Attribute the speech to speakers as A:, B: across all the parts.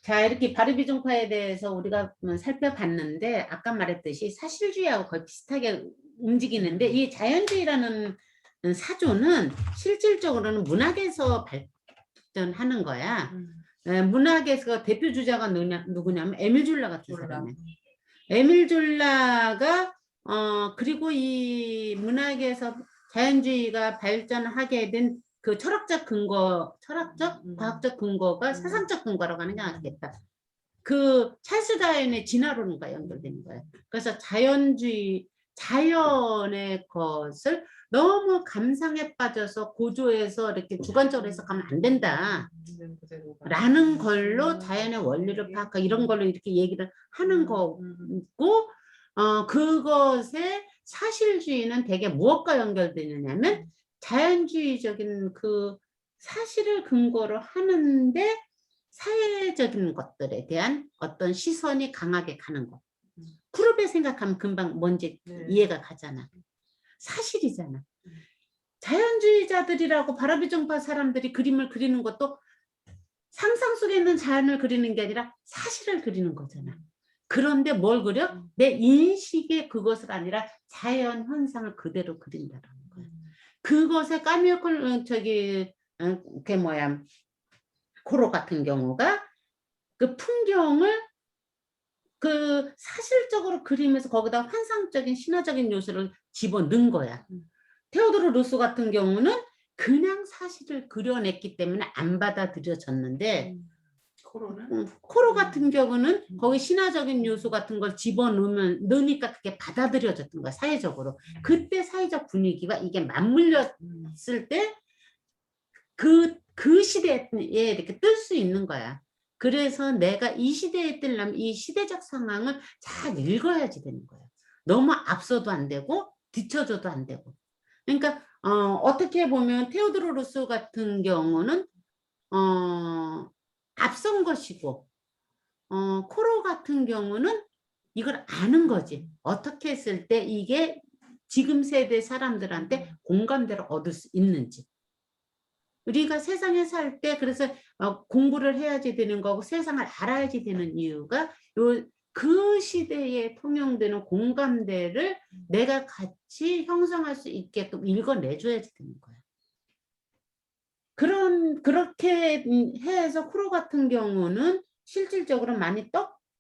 A: 자, 이렇게 바르비종파에 대해서 우리가 살펴봤는데 아까 말했듯이 사실주의하고 거의 비슷하게 움직이는데 이 자연주의라는 사조는 실질적으로는 문학에서 발전하는 거야. 문학에서 대표 주자가 누구냐면 에밀 졸라 같은 사람이야. 에밀 졸라가 그리고 이 문학에서 자연주의가 발전하게 된 그 철학적 근거, 과학적 근거가 사상적 근거라고 하는 게 아니겠다. 그 찰스 다윈의 진화론과 연결되는 거예요. 그래서 자연주의, 자연의 것을 너무 감상에 빠져서 고조해서 이렇게 주관적으로 해석하면 안 된다. 라는 걸로 자연의 원리를 파악하고 이런 걸로 이렇게 얘기를 하는 거고, 그것의 사실주의는 대개 무엇과 연결되느냐면 자연주의적인 그 사실을 근거로 하는데 사회적인 것들에 대한 어떤 시선이 강하게 가는 거. 쿠르베 생각하면 금방 뭔지 이해가 가잖아. 사실이잖아. 자연주의자들이라고 바라비종파 사람들이 그림을 그리는 것도 상상 속에 있는 자연을 그리는 게 아니라 사실을 그리는 거잖아. 그런데 뭘 그려? 내 인식의 그것을 아니라 자연 현상을 그대로 그린다는 거야. 그것에 까미오콜 그게 뭐야? 코로 같은 경우가 그 풍경을 그 사실적으로 그리면서 거기다 환상적인 신화적인 요소를 집어넣은 거야. 테오도르 루소 같은 경우는 그냥 사실을 그려냈기 때문에 안 받아들여졌는데 코로 같은 경우는 거기 신화적인 요소 같은 걸 집어넣으니까 그게 받아들여졌던 거야, 사회적으로. 그때 사회적 분위기와 이게 맞물렸을 때 그 시대에 이렇게 뜰 수 있는 거야. 그래서 내가 이 시대에 뜨려면 이 시대적 상황을 잘 읽어야지 되는 거야. 너무 앞서도 안 되고 뒤쳐져도 안 되고. 그러니까 어떻게 보면 테오도르 루소 같은 경우는 앞선 것이고 코로 같은 경우는 이걸 아는 거지. 어떻게 했을 때 이게 지금 세대 사람들한테 공감대를 얻을 수 있는지. 우리가 세상에 살 때 그래서 공부를 해야지 되는 거고 세상을 알아야지 되는 이유가 그 시대에 통용되는 공감대를 내가 같이 형성할 수 있게끔 읽어내줘야지 되는 거야. 그렇게 해서 쿠로 같은 경우는 실질적으로 많이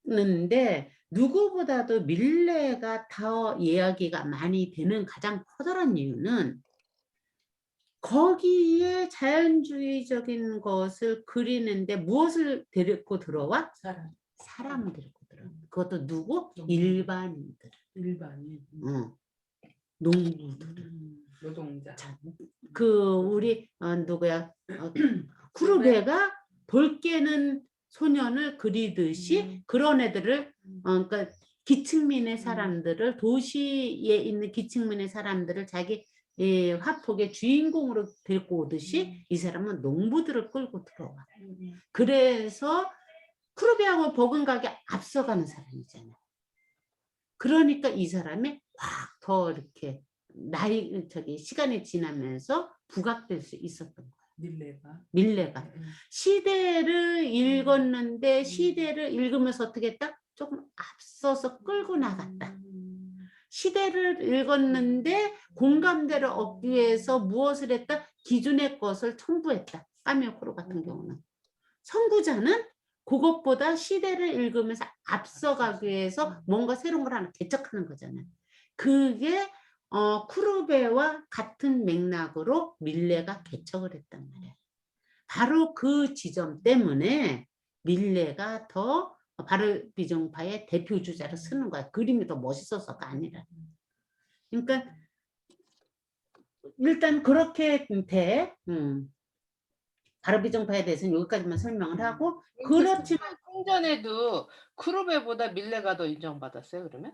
A: 떴는데 누구보다도 밀레가 더 이야기가 많이 되는 가장 커다란 이유는 거기에 자연주의적인 것을 그리는데 무엇을 데리고 들어와? 사람을 데리고 들어와. 그것도 누구? 일반인들.
B: 일반인.
A: 농부들.
B: 노동자.
A: 우리 누구야? 쿠르베가 돌 깨는 소년을 그리듯이 그런 애들을 그러니까 기층민의 사람들을 도시에 있는 기층민의 사람들을 자기 화폭의 주인공으로 데리고 오듯이 이 사람은 농부들을 끌고 들어와. 그래서 쿠르베하고 버금가게 앞서가는 사람이잖아. 그러니까 이 사람이 확 더 이렇게 시간이 지나면서 부각될 수 있었던 거야. 밀레가. 시대를 읽었는데 시대를 읽으면서 어떻게 했다? 조금 앞서서 끌고 나갔다. 시대를 읽었는데 공감대를 얻기 위해서 무엇을 했다? 기존의 것을 첨부했다. 까미오코로 같은 경우는. 선구자는 그것보다 시대를 읽으면서 앞서가기 위해서 뭔가 새로운 걸 하나 개척하는 거잖아요. 그게 쿠르베와 같은 맥락으로 밀레가 개척을 했단 말이에요. 바로 그 지점 때문에 밀레가 더 바르비종파의 대표 주자로 쓰는 거야. 그림이 더 멋있어서가 아니라. 그러니까 일단 그렇게 돼. 바르비종파에 대해서는 여기까지만 설명을 하고 그렇지만
C: 풍전에도 쿠르베보다 밀레가 더 인정받았어요, 그러면?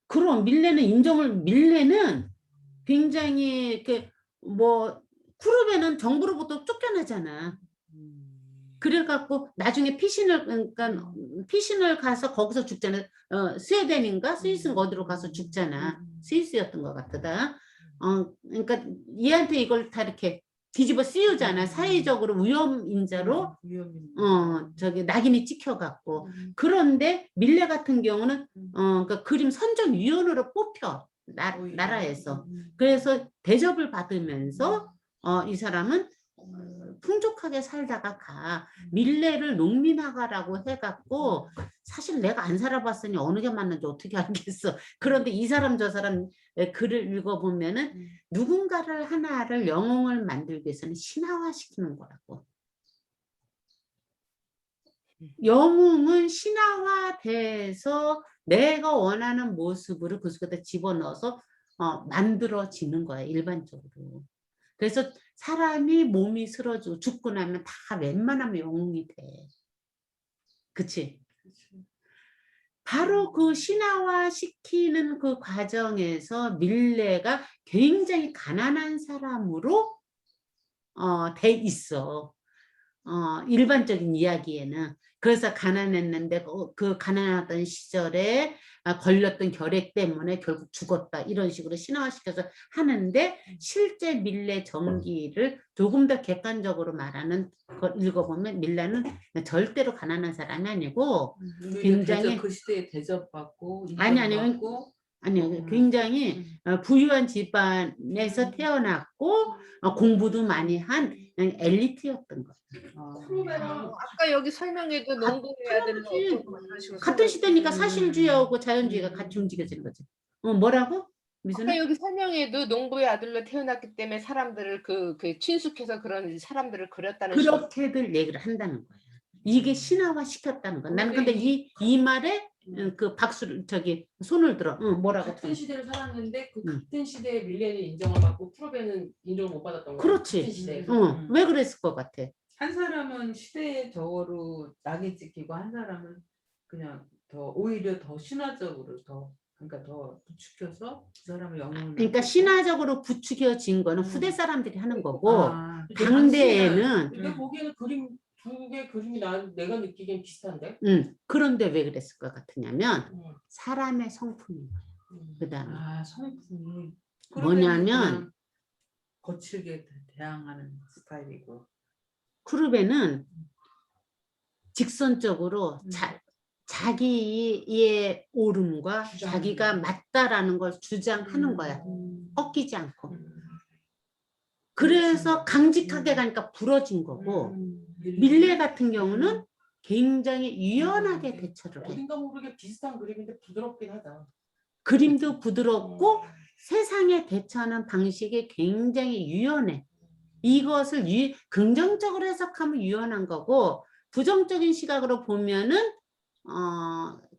A: 그럼 밀레는 굉장히 쿠르베는 정부로부터 쫓겨나잖아. 그래갖고 나중에 피신을 가서 거기서 죽잖아. 스웨덴인가 스위스인가 어디로 가서 죽잖아. 스위스였던 것 같다. 그러니까 얘한테 이걸 다 이렇게 뒤집어 씌우잖아. 사회적으로 위험 인자로
B: 위험인.
A: 저기 낙인이 찍혀갖고. 그런데 밀레 같은 경우는 그러니까 그림 선정위원으로 뽑혀 나라에서. 그래서 대접을 받으면서 이 사람은 풍족하게 살다가 가. 밀레를 농민화가라고 해갖고 사실 내가 안 살아봤으니 어느 게 맞는지 어떻게 알겠어. 그런데 이 사람 저 사람 글을 읽어보면은 누군가를 하나를 영웅을 만들기 위해서는 신화화시키는 거라고. 영웅은 신화화돼서 내가 원하는 모습으로 그 속에다 집어넣어서 만들어지는 거야 일반적으로. 그래서 사람이 몸이 쓰러지고 죽고 나면 다 웬만하면 영웅이 돼. 그치? 바로 그 신화화시키는 그 과정에서 밀레가 굉장히 가난한 사람으로 돼 있어. 일반적인 이야기에는. 그래서 가난했는데 그 가난하던 시절에 걸렸던 결핵 때문에 결국 죽었다. 이런 식으로 신화화시켜서 하는데 실제 밀레 전기를 조금 더 객관적으로 말하는 걸 읽어보면 밀레는 절대로 가난한 사람이 아니고 굉장히
B: 그 시대에 대접받고
A: 아니
B: 인정받고
A: 아니요. 굉장히 부유한 집안에서 태어났고 공부도 많이 한 엘리트였던 거예요.
C: 아까 여기 설명에도 농부의 아들은 어떤 거 하시고
A: 같은 시대니까 사실주의하고 자연주의가 같이 움직여지는 거지. 뭐라고?
C: 아까
A: 미선아?
C: 여기 설명에도 농부의 아들로 태어났기 때문에 사람들을 그 친숙해서 그런 사람들을 그렸다는
A: 그렇게들 얘기를 한다는 거야. 이게 신화화 시켰다는 거야. 나는 근데 이 말에 그 박수를 손을 들어. 뭐라고?
D: 같은 시대를 살았는데 그 같은 시대에 밀레는 인정을 받고 프로베는 인정을 못 받았던 거야.
A: 그렇지.
D: 같은 시대에서.
A: 왜 그랬을 것 같아?
B: 한 사람은 시대의 저거로 낙이 찍히고 한 사람은 그냥 오히려 더 신화적으로 그러니까 더 부추겨서 그 사람을 영웅을
A: 그러니까 신화적으로 부추겨진 거는 후대 사람들이 하는 거고
D: 근데
A: 당대에는
D: 내가 보기에는 두 개 그림이 내가 느끼기엔 비슷한데.
A: 그런데 왜 그랬을 것 같으냐면 사람의 성품인 거예요. 그다음에
B: 성품이
A: 뭐냐면
B: 거칠게 대항하는 스타일이고
A: 크루베는 직선적으로 자기의 옳음과 자기가 맞다라는 걸 주장하는 거야. 꺾이지 않고. 그래서 강직하게 가니까 부러진 거고 밀레 같은 경우는 굉장히 유연하게 대처를 해.
D: 어딘가 모르게 비슷한 그림인데 부드럽긴 하다.
A: 그림도 부드럽고 세상에 대처하는 방식이 굉장히 유연해. 이것을 긍정적으로 해석하면 유연한 거고 부정적인 시각으로 보면은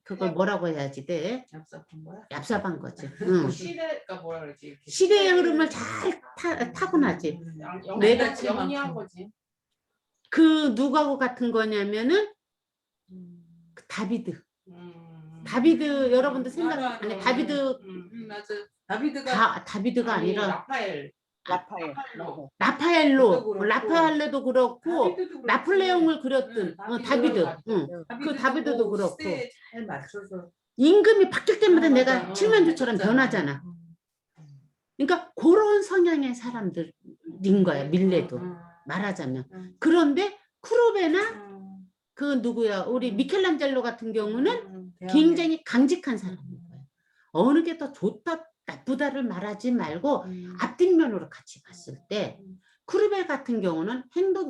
A: 그걸 뭐라고 해야지 돼?
B: 얍삽한 거야?
A: 얍삽한 거지.
D: 시대가 뭐라 그러지?
A: 시대의 흐름을 잘 타고나지. 내가
D: 영리한 거지.
A: 그 누구하고 같은 거냐면은 그 다비드. 다비드 여러분들 생각 안 해. 다비드
B: 맞아. 다비드가
A: 아니라
C: 라파엘로.
A: 라파엘로도 그렇고 나폴레옹을 그렸던 다비드. 그 다비드도 그렇고
B: 잘 맞춰서
A: 임금이 바뀔 때마다 내가
B: 맞아.
A: 칠면조처럼 변하잖아. 그러니까 그런 성향의 사람들인 거야 밀레도 말하자면. 그런데 크루베나 그 누구야 우리 미켈란젤로 같은 경우는 굉장히 강직한 사람인 거야. 어느 게 더 좋다 나쁘다를 말하지 말고 앞뒷면으로 같이 봤을 때 크루베 같은 경우는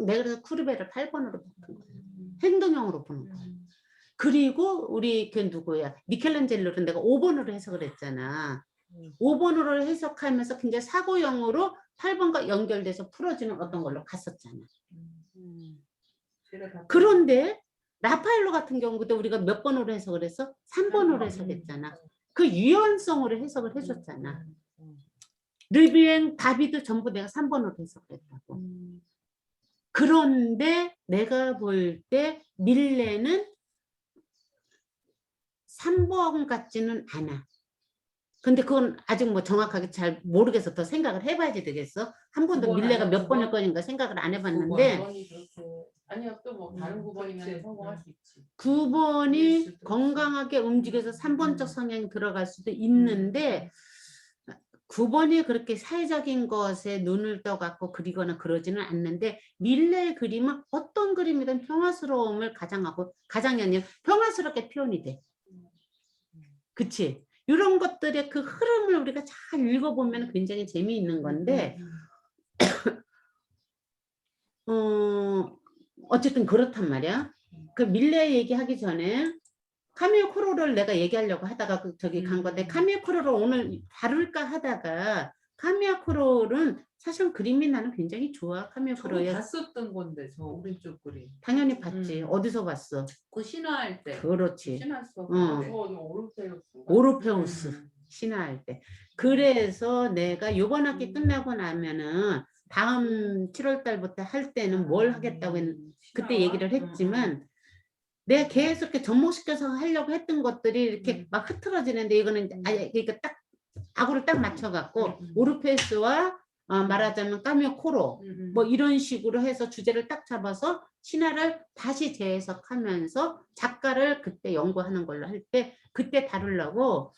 A: 내가 그래서 크루베를 8번으로 보는 거야. 행동형으로 보는 거야. 그리고 우리 그 누구야 미켈란젤로를 내가 5번으로 해석을 했잖아. 5번으로 해석하면서 굉장히 사고형으로 8번과 연결돼서 풀어지는 어떤 걸로 갔었잖아. 그런데 라파엘로 같은 경우도 우리가 몇 번으로 해석을 했어? 3번으로 해석했잖아. 그 유연성으로 해석을 해줬잖아. 르비엥, 다비드 전부 내가 3번으로 해석을 했다고. 그런데 내가 볼 때 밀레는 3번 같지는 않아. 근데 그건 아직 뭐 정확하게 잘 모르겠어. 더 생각을 해봐야지 되겠어. 한 번도 밀레가 몇 번일 거니까 생각을 안 해봤는데
D: 아니요 또 뭐 다른 9번이면 성공할 수 있지.
A: 9번이 건강하게 움직여서 3번적 성향이 들어갈 수도 있는데 9번이 그렇게 사회적인 것에 눈을 떠갖고 그리거나 그러지는 않는데 밀레의 그림은 어떤 그림이든 평화스러움을 가장하고 가장이 아니라 평화스럽게 표현이 돼. 그치? 이런 것들의 그 흐름을 우리가 잘 읽어보면 굉장히 재미있는 건데 어쨌든 그렇단 말이야. 그 밀레 얘기하기 전에 카미오 크로를 내가 얘기하려고 하다가 저기 간 건데 카미오 크로를 오늘 다룰까 하다가 카미오 크로는 사실 그림이 나는 굉장히 좋아. 카미오
B: 저거
A: 크로의
B: 봤었던 건데 저 오른쪽 그림.
A: 당연히 봤지. 어디서 봤어?
B: 그 신화할 때.
A: 그렇지.
B: 신화서.
A: 오르페우스 신화할 때. 그래서 내가 요번 학기 끝나고 나면은 다음 7월 달부터 할 때는 뭘 하겠다고 그때 얘기를 했지만 내가 계속 이렇게 접목시켜서 하려고 했던 것들이 이렇게 막 흐트러지는데 이거는 아예 그러니까 딱 악으로 딱 맞춰갖고 오르페우스와 말하자면 까미오 코로 뭐 이런 식으로 해서 주제를 딱 잡아서 신화를 다시 재해석하면서 작가를 그때 연구하는 걸로 할 때 그때 다루려고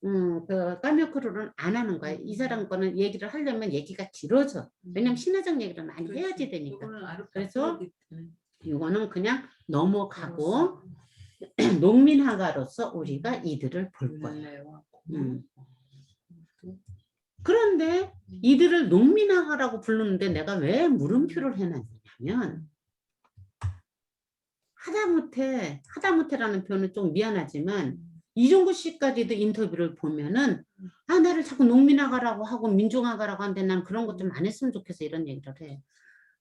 A: 그 까미오 코로는 안 하는 거야. 이 사람 거는 얘기를 하려면 얘기가 길어져. 왜냐면 신화적 얘기를 많이 해야지 되니까. 그래서 이거는 그냥 넘어가고 농민화가로서 우리가 이들을 볼 거야. 그런데 이들을 농민화가라고 부르는데 내가 왜 물음표를 해놨냐면 하다못해라는 표현은 좀 미안하지만 이종구 씨까지도 인터뷰를 보면은 나를 자꾸 농민화가라고 하고 민중화가라고 하는데 난 그런 것 좀 안 했으면 좋겠어 이런 얘기를 해.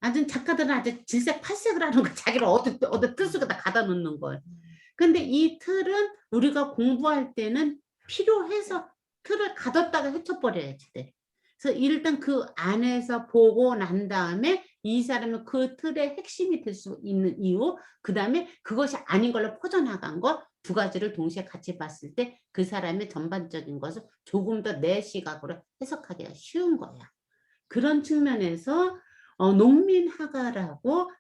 A: 아주 작가들은 아주 질색팔색을 하는 거 자기를 어디 틀 속에다 가다 놓는 거예요. 근데 이 틀은 우리가 공부할 때는 필요해서 틀을 가뒀다가 헤쳐버려야지 돼. 그래서 일단 그 안에서 보고 난 다음에 이 사람은 그 틀의 핵심이 될 수 있는 이유, 그 다음에 그것이 아닌 걸로 퍼져나간 거 두 가지를 동시에 같이 봤을 때 그 사람의 전반적인 것을 조금 더 내 시각으로 해석하기가 쉬운 거야. 그런 측면에서 농민화가라고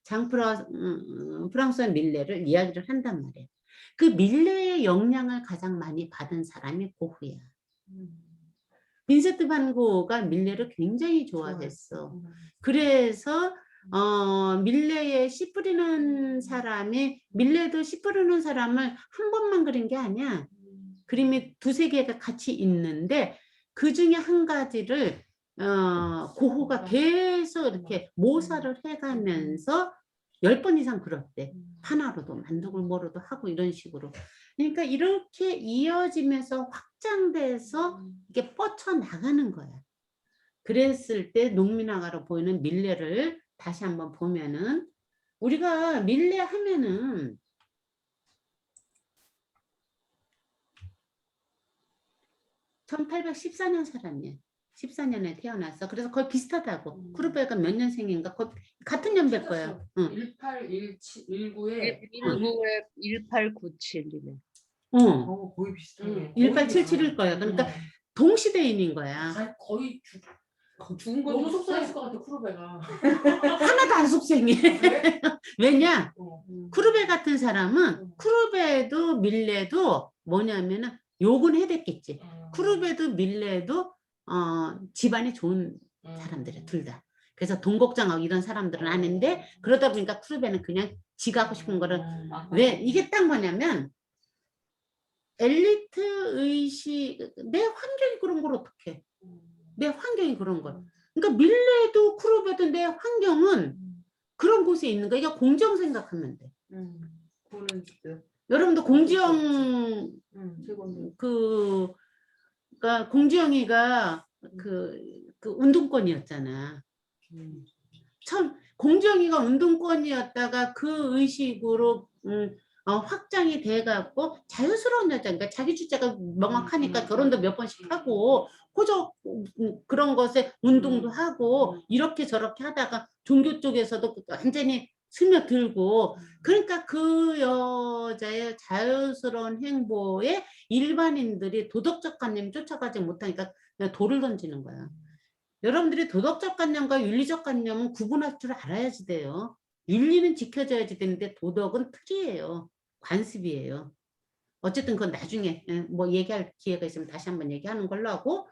A: 프랑스와 밀레를 이야기를 한단 말이에요. 그 밀레의 영향을 가장 많이 받은 사람이 고흐야. 빈센트 반 고흐가 밀레를 굉장히 좋아했어. 그래서 밀레에 씨 뿌리는 사람이 밀레도 씨 뿌리는 사람을 한 번만 그린 게 아니야. 그림이 두세 개가 같이 있는데 그 중에 한 가지를 고흐가 계속 이렇게 모사를 해가면서 10번 이상 그렸대. 하나로도 만두글 뭐로도 하고 이런 식으로. 그러니까 이렇게 이어지면서 확장돼서 이게 뻗쳐나가는 거야. 그랬을 때 농민화가로 보이는 밀레를 다시 한번 보면은 우리가 밀레 하면은 (1814년) 사람이야. 14년에 태어났어. 그래서 거의 비슷하다고. 쿠르베가 몇 년생인가? 거의 같은 년배일 거야.
D: 1819에
C: 1897이네.
B: 거의 비슷하네.
A: 1877일 거야. 그러니까 동시대인인 거야.
D: 거의 죽은 건 너무 속상했을 것 같아 쿠르베가.
A: 하나도 안 속생해. 왜냐? 쿠르베 같은 사람은 쿠르베도 밀레도 뭐냐면은 욕은 해댔겠지. 쿠르베도 밀레도 집안이 좋은 사람들이야, 둘 다. 그래서 돈 걱정하고 이런 사람들은 아닌데 그러다 보니까 쿠르베는 그냥 지가 하고 싶은 거를 왜 이게 딱 뭐냐면 엘리트 의식 내 환경이 그런 걸 어떡해. 내 환경이 그런 걸. 그러니까 밀레도 쿠르베도 내 환경은 그런 곳에 있는 거야. 이게 공정 생각하면 돼. 여러분도 공지영 그러니까 공지영이가 그 운동권이었잖아. 참 공지영이가 운동권이었다가 그 의식으로 확장이 돼갖고 자유스러운 여자, 그러니까 자기 주체가 명확하니까 결혼도 몇 번씩 하고 호적 그런 것에 운동도 하고 이렇게 저렇게 하다가 종교 쪽에서도 완전히 스며들고 그러니까 그 여자의 자유스러운 행보에 일반인들이 도덕적 관념 쫓아가지 못하니까 그냥 돌을 던지는 거야. 여러분들이 도덕적 관념과 윤리적 관념은 구분할 줄 알아야지 돼요. 윤리는 지켜져야지 되는데 도덕은 틀이에요. 관습이에요. 어쨌든 그건 나중에 뭐 얘기할 기회가 있으면 다시 한번 얘기하는 걸로 하고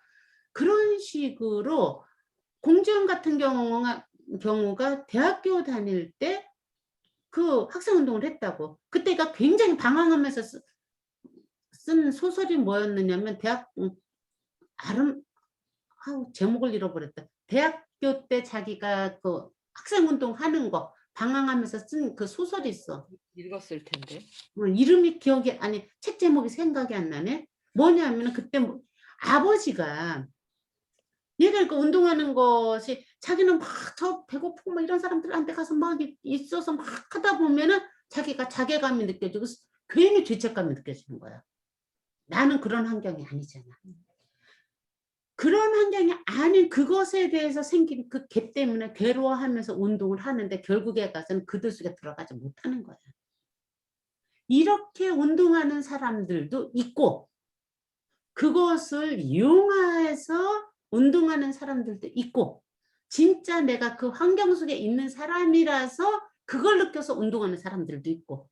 A: 그런 식으로 공지원 같은 경우가 대학교 다닐 때 그 학생운동을 했다고. 그때가 굉장히 방황하면서 쓴 소설이 뭐였느냐면 제목을 잃어버렸다. 대학교 때 자기가 그 학생운동 하는 거 방황하면서 쓴 그 소설이 있어.
C: 읽었을 텐데.
A: 이름이 책 제목이 생각이 안 나네. 뭐냐면 그때 아버지가 얘가 그 운동하는 것이 자기는 막 저 배고프고 막 이런 사람들한테 가서 막 있어서 막 하다 보면은 자기가 자괴감이 느껴지고 괜히 죄책감이 느껴지는 거야. 나는 그런 환경이 아니잖아. 그런 환경이 아닌 그것에 대해서 생긴 그 갭 때문에 괴로워하면서 운동을 하는데 결국에 가서는 그들 속에 들어가지 못하는 거야. 이렇게 운동하는 사람들도 있고 그것을 이용해서 운동하는 사람들도 있고 진짜 내가 그 환경 속에 있는 사람이라서 그걸 느껴서 운동하는 사람들도 있고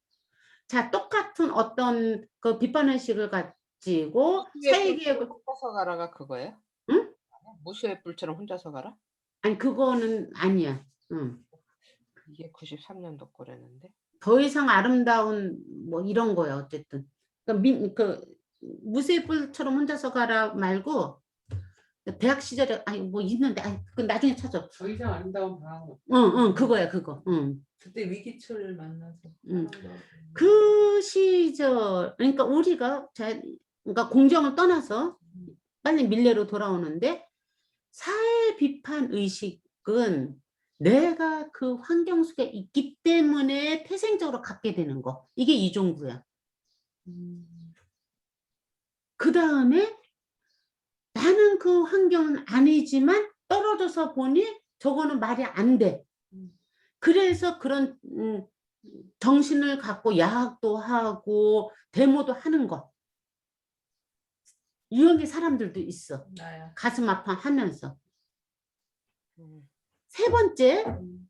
A: 자 똑같은 어떤 그 비판의식을 가지고 사회개혁을
C: 혼자서 가라가 그거예요?
A: 응?
C: 무수의 뿔처럼 혼자서 가라?
A: 아니 그거는 아니야. 응.
C: 이게 93년도 거라는데.
A: 더 이상 아름다운 뭐 이런 거야 어쨌든. 그 무쇠 뿔처럼 혼자서 가라 말고 대학 시절에 뭐 있는데 그 나중에 찾아.
B: 더 이상 아름다운 방황.
A: 응 그거야 그거. 응.
B: 그때 위기철을 만나서.
A: 그 시절 그러니까 우리가 그러니까 공정을 떠나서 빨리 밀레로 돌아오는데 사회 비판 의식은 내가 그 환경 속에 있기 때문에 태생적으로 갖게 되는 거. 이게 이종구야. 그 다음에 나는 그 환경은 아니지만 떨어져서 보니 저거는 말이 안 돼. 그래서 그런 정신을 갖고 야학도 하고 데모도 하는 거. 유형의 사람들도 있어.
B: 나야.
A: 가슴 아파하면서. 세 번째,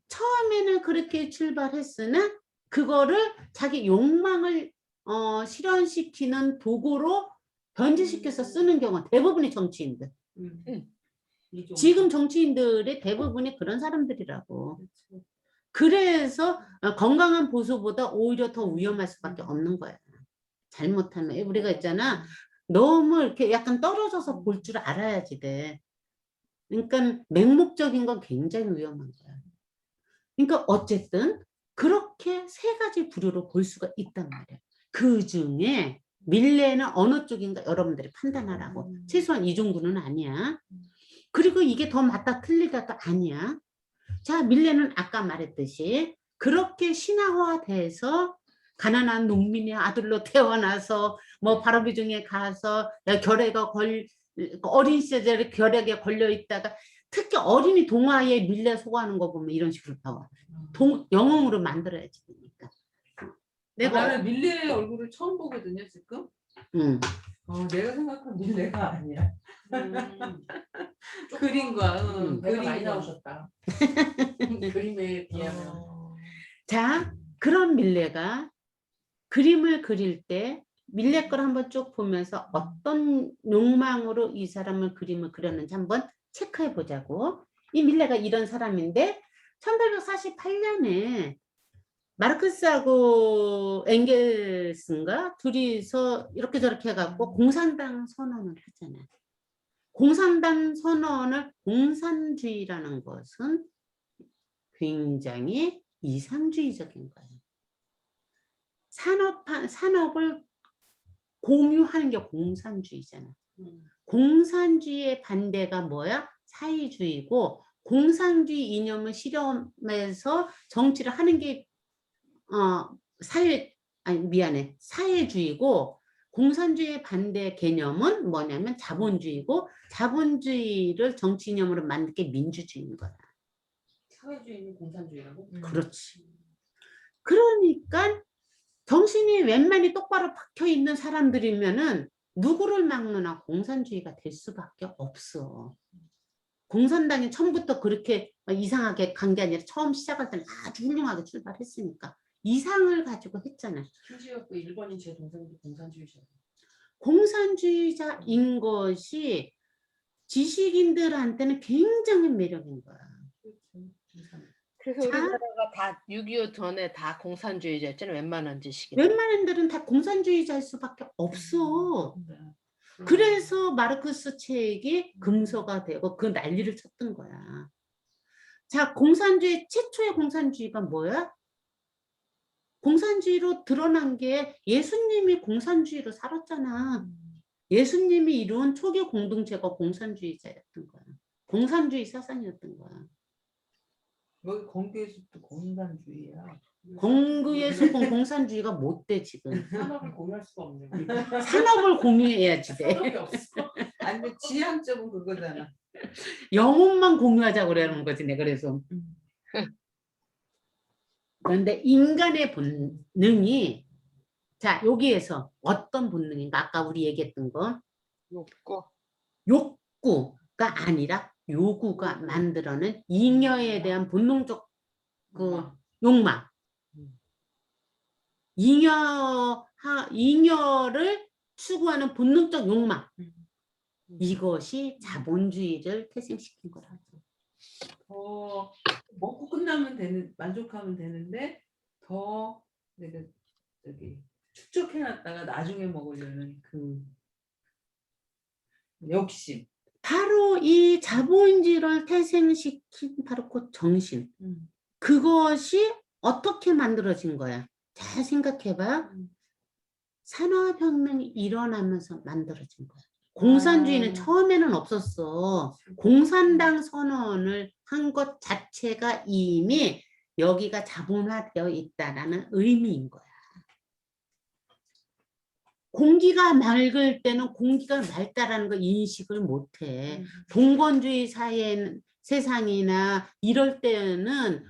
A: 처음에는 그렇게 출발했으나 그거를 자기 욕망을 실현시키는 도구로 변질시켜서 쓰는 경우가 대부분의 정치인들. 지금 정치인들의 대부분이 그런 사람들이라고. 그래서 건강한 보수보다 오히려 더 위험할 수밖에 없는 거야. 잘못하면. 우리가 있잖아. 너무 이렇게 약간 떨어져서 볼 줄 알아야지 돼. 그러니까 맹목적인 건 굉장히 위험한 거야. 그러니까 어쨌든 그렇게 세 가지 부류로 볼 수가 있단 말이야. 그 중에 밀레는 어느 쪽인가 여러분들이 판단하라고. 최소한 이종구는 아니야. 그리고 이게 더 맞다 틀리다도 아니야. 자, 밀레는 아까 말했듯이 그렇게 신화화돼서 가난한 농민의 아들로 태어나서 뭐 바로비 중에 가서 결핵가 어린 시절에 결핵에 걸려 있다가 특히 어린이 동화에 밀레 소화하는 거 보면 이런 식으로 나와. 영웅으로 만들어야지 되니까.
B: 나는 밀레의 얼굴을 처음 보거든요 지금. 내가 생각한 밀레가 아니야. 그림과
D: 내가 많이 나오셨다. 그림에 비하면.
A: 자, 그런 밀레가 그림을 그릴 때 밀레 걸 한번 쭉 보면서 어떤 욕망으로 이 사람을 그림을 그렸는지 한번 체크해 보자고. 이 밀레가 이런 사람인데 1848년에 마르크스하고 엥겔스인가 둘이서 이렇게 저렇게 해갖고 공산당 선언을 하잖아요. 공산당 선언을 공산주의라는 것은 굉장히 이상주의적인 거예요. 산업을 공유하는 게 공산주의잖아. 공산주의의 반대가 뭐야? 사회주의고 공산주의 이념을 실험해서 정치를 하는 게 사회주의고 공산주의의 반대 개념은 뭐냐면 자본주의고 자본주의를 정치 이념으로 만든 게 민주주의인 거야.
D: 사회주의는 공산주의라고?
A: 그렇지. 그러니까 정신이 웬만히 똑바로 박혀 있는 사람들이면은 누구를 막느나 공산주의가 될 수밖에 없어. 공산당이 처음부터 그렇게 이상하게 간 게 아니라 처음 시작할 때는 아주 훌륭하게 출발했으니까 이상을 가지고 했잖아.
D: 심지어 그 일본인 제 동생도 공산주의자.
A: 공산주의자인 것이 지식인들한테는 굉장히 매력인 거야.
C: 그래서 우리나라가 다 6.25 전에 다 공산주의자였잖아요. 웬만한 지식인.
A: 웬만한 애들은 다 공산주의자일 수밖에 없어.
B: 네.
A: 그래서 마르크스 책이 금서가 되고 그 난리를 쳤던 거야. 자, 공산주의 최초의 공산주의가 뭐야? 공산주의로 드러난 게 예수님이 공산주의로 살았잖아. 예수님이 이룬 초기 공동체가 공산주의자였던 거야. 공산주의 사상이었던 거야.
B: 여기 건교에서도 공산주의야.
A: 공구에서 공산주의가 못 돼 지금.
D: 산업을 공유할 수가 없네.
A: 산업을 공유해야지 돼.
D: 산업이 없어.
B: 아니 근데 지향적은 그거잖아.
A: 영혼만 공유하자고 그러는 거지 내가 그래서. 그런데 인간의 본능이 자 여기에서 어떤 본능인가 아까 우리 얘기했던 거
C: 욕구.
A: 욕구가 아니라 요구가 만들어낸 잉여에 대한 본능적 그 욕망. 잉여를 추구하는 본능적 욕망. 이것이 자본주의를 태생시킨 거라고.
B: 먹고 끝나면 되는 만족하면 되는데 더 내가 저기 축적해놨다가 나중에 먹으려는 그 욕심.
A: 바로 이 자본주의를 태생시킨 바로 그 정신. 그것이 어떻게 만들어진 거야? 잘 생각해봐. 산업혁명이 일어나면서 만들어진 거야. 공산주의는 처음에는 없었어. 공산당 선언을 한 것 자체가 이미 여기가 자본화되어 있다라는 의미인 거야. 공기가 맑을 때는 공기가 맑다라는 걸 인식을 못해. 봉건주의 세상이나 이럴 때는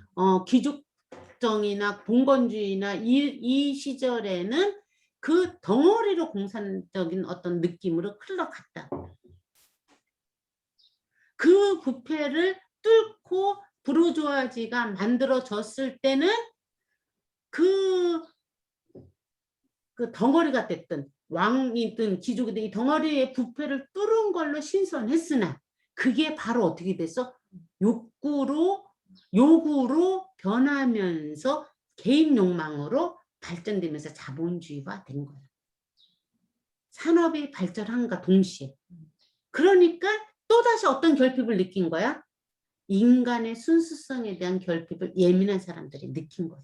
A: 기족정이나 봉건주의나 이 시절에는 그 덩어리로 공산적인 어떤 느낌으로 흘러갔다. 그 부패를 뚫고 부르주아지가 만들어졌을 때는 그 덩어리가 됐든 왕이든 귀족이든 이 덩어리의 부패를 뚫은 걸로 신선했으나 그게 바로 어떻게 됐어? 요구로 변하면서 개인 욕망으로 발전되면서 자본주의가 된 거야. 산업이 발전한과 동시에. 그러니까 또다시 어떤 결핍을 느낀 거야? 인간의 순수성에 대한 결핍을 예민한 사람들이 느낀 거야.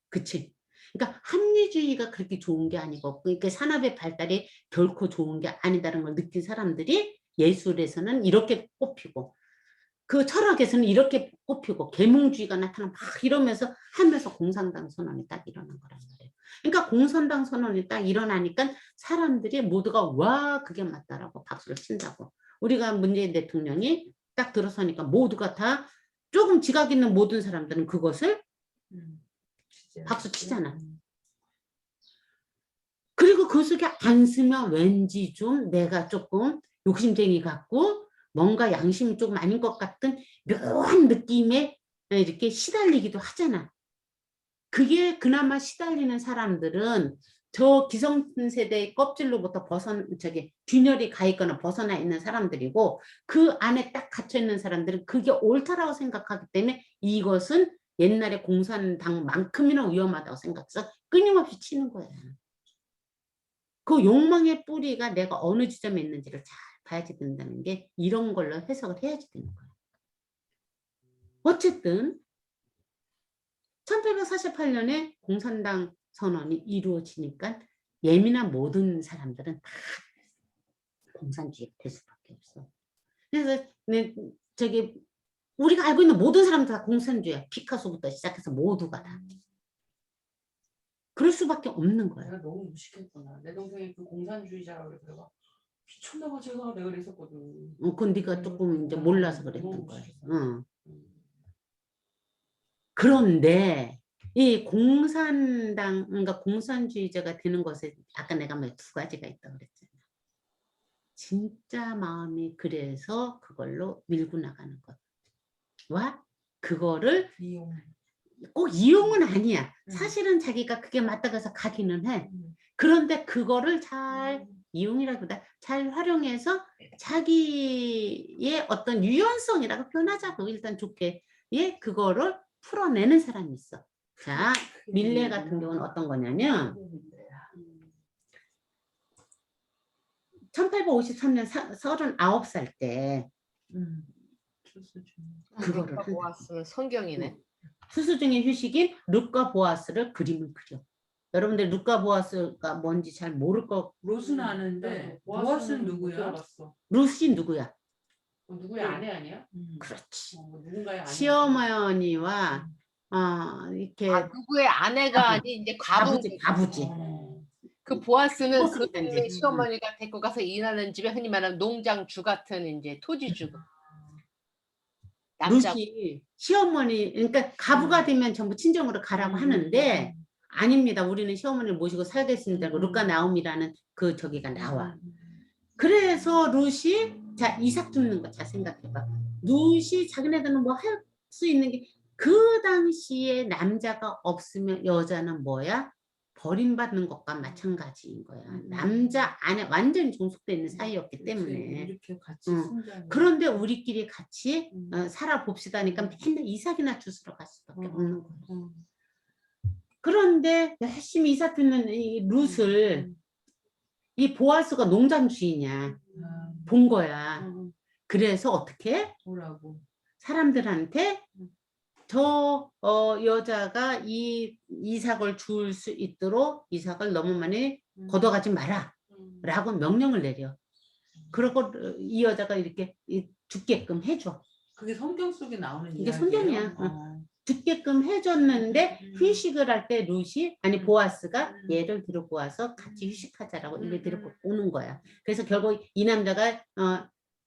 A: 그치? 그러니까 합리주의가 그렇게 좋은 게 아니고 그러니까 산업의 발달이 결코 좋은 게 아니다라는 걸 느낀 사람들이 예술에서는 이렇게 꼽히고 그 철학에서는 이렇게 꼽히고 계몽주의가 나타나고 막 이러면서 하면서 공산당 선언이 딱 일어난 거란 말이에요. 그러니까 공산당 선언이 딱 일어나니까 사람들이 모두가 와 그게 맞다라고 박수를 친다고. 우리가 문재인 대통령이 딱 들어서니까 모두가 다 조금 지각 있는 모든 사람들은 그것을 박수 치잖아. 그리고 그 속에 안 쓰면 왠지 좀 내가 조금 욕심쟁이 같고 뭔가 양심이 조금 아닌 것 같은 묘한 느낌에 이렇게 시달리기도 하잖아. 그게 그나마 시달리는 사람들은 저 기성세대의 껍질로부터 균열이 가 있거나 벗어나 있는 사람들이고 그 안에 딱 갇혀 있는 사람들은 그게 옳다라고 생각하기 때문에 이것은 옛날에 공산당만큼이나 위험하다고 생각해서 끊임없이 치는 거야. 그 욕망의 뿌리가 내가 어느 지점에 있는지를 잘 봐야지 된다는 게 이런 걸로 해석을 해야지 되는 거야. 어쨌든 1848년에 공산당 선언이 이루어지니까 예민한 모든 사람들은 다 공산주의가 될 수밖에 없어. 그래서 우리가 알고 있는 모든 사람들 다 공산주의야. 피카소부터 시작해서 모두가 다. 그럴 수밖에 없는 거야.
D: 내가 너무 무식했구나. 내 동생이 그 공산주의자라고 그래서 내가 미쳤나봐 제가 내가 그랬었거든.
A: 그건 네가 조금 이제 몰라서 그랬던
D: 너무
A: 거야.
D: 무식했어.
A: 그런데 이 그러니까 공산주의자가 되는 것에 아까 내가 뭐 두 가지가 있다고 그랬잖아. 진짜 마음이 그래서 그걸로 밀고 나가는 것과 그거를 꼭 이용은 아니야. 사실은 자기가 그게 맞다고 해서 가기는 해. 그런데 그거를 잘 이용이라기보다 잘 활용해서 자기의 어떤 유연성이라고 표현하자고 일단 좋게 예 그거를 풀어내는 사람이 있어. 자 밀레 같은 경우는 어떤 거냐면 1853년 39살 때 그거를
C: 루카
A: 한다.
C: 보아스는 성경이네.
A: 수수 중의 휴식인 루카 보아스를 그림을 그려. 여러분들 루카 보아스가 뭔지 잘 모를 거.
B: 로스는 아는데 보아스는 누구야?
A: 루시 누구야?
D: 누구의 아내 아니야?
A: 그렇지.
D: 누군가의 아내.
A: 시어머니와 이렇게
C: 아 누구의 아내가
A: 바보.
C: 아니 이제 과부.
A: 바부지.
C: 그 보아스는
A: 보아스가
C: 그의
A: 이제.
C: 시어머니가 데리고 가서 일하는 집에 흔히 말하는 농장주 같은 이제 토지주. 남자.
A: 루시 시어머니 그러니까 가부가 되면 전부 친정으로 가라고 하는데 아닙니다. 우리는 시어머니를 모시고 살겠습니다. 루카 나움이라는 그 저기가 나와. 그래서 루시 자 이삭 줍는 거 잘 생각해봐. 루시 자기네들은 뭐 할 수 있는 게 그 당시에 남자가 없으면 여자는 뭐야? 버림받는 것과 마찬가지인 거야. 남자 안에 완전히 종속되어 있는 사이였기 때문에.
B: 이렇게 같이
A: 그런데 우리끼리 같이 살아봅시다 하니까 맨날 이삭이나 주스러 갈 수밖에 없는 거야. 그런데 열심히 이삭 주는 이 룻을 이 보아스가 농장 주인이야. 본 거야. 그래서 어떻게?
B: 뭐라고?
A: 사람들한테 저 여자가 이 이삭을 줄 수 있도록 이삭을 너무 많이 걷어가지 마라 라고 명령을 내려. 그러고 이 여자가 이렇게 죽게끔 해줘.
B: 그게 성경 속에 나오는
A: 이게
B: 이야기예요?
A: 성경이야. 죽게끔 해줬는데 휴식을 할 때 룻이 아니 보아스가 얘를 데리고 와서 같이 휴식하자라고 얘를 데리고 오는 거야. 그래서 결국 이 남자가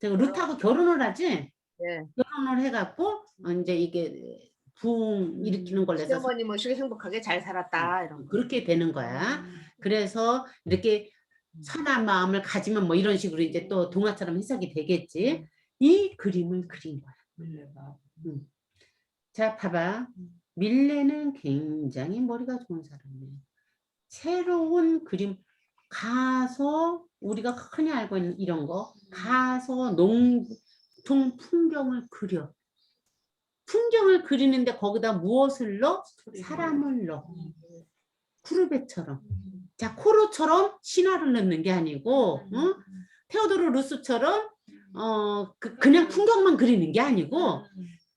A: 룻하고 결혼을 하지.
C: 네.
A: 결혼을 해갖고 이제 이게 부흥 일으키는 걸로 해서
C: 시어머니 모시고 행복하게 잘 살았다 이런 거.
A: 그렇게 되는 거야. 그래서 이렇게 선한 마음을 가지면 뭐 이런 식으로 이제 또 동화처럼 해석이 되겠지. 이 그림을 그린 거야.
B: 밀레가.
A: 자, 봐봐. 밀레는 굉장히 머리가 좋은 사람이에요. 새로운 그림 가서 우리가 흔히 알고 있는 이런 거 가서 농촌 풍경을 그려. 풍경을 그리는데 거기다 무엇을 넣어? 사람을 넣어. 쿠르베처럼. 자, 코로처럼 신화를 넣는 게 아니고 테오도르 루스처럼 그냥 풍경만 그리는 게 아니고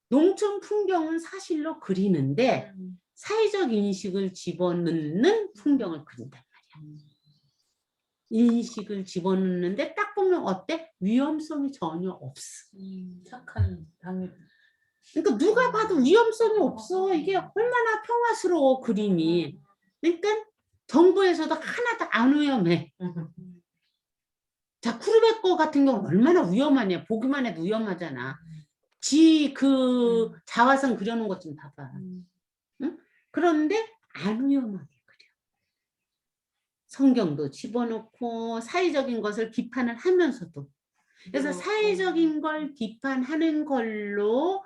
A: 농촌 풍경은 사실로 그리는데 사회적 인식을 집어넣는 풍경을 그린단 말이야. 인식을 집어넣는데 딱 보면 어때? 위험성이 전혀 없어.
B: 착한 당연.
A: 그러니까 누가 봐도 위험성이 없어. 이게 얼마나 평화스러워 그림이. 그러니까 정부에서도 하나도 안 위험해. 자, 쿠르베코 같은 경우는 얼마나 위험하냐. 보기만 해도 위험하잖아. 지 그 자화상 그려놓은 것 좀 봐봐. 응? 그런데 안 위험하게 그려. 성경도 집어넣고 사회적인 것을 비판을 하면서도. 그래서 사회적인 걸 비판하는 걸로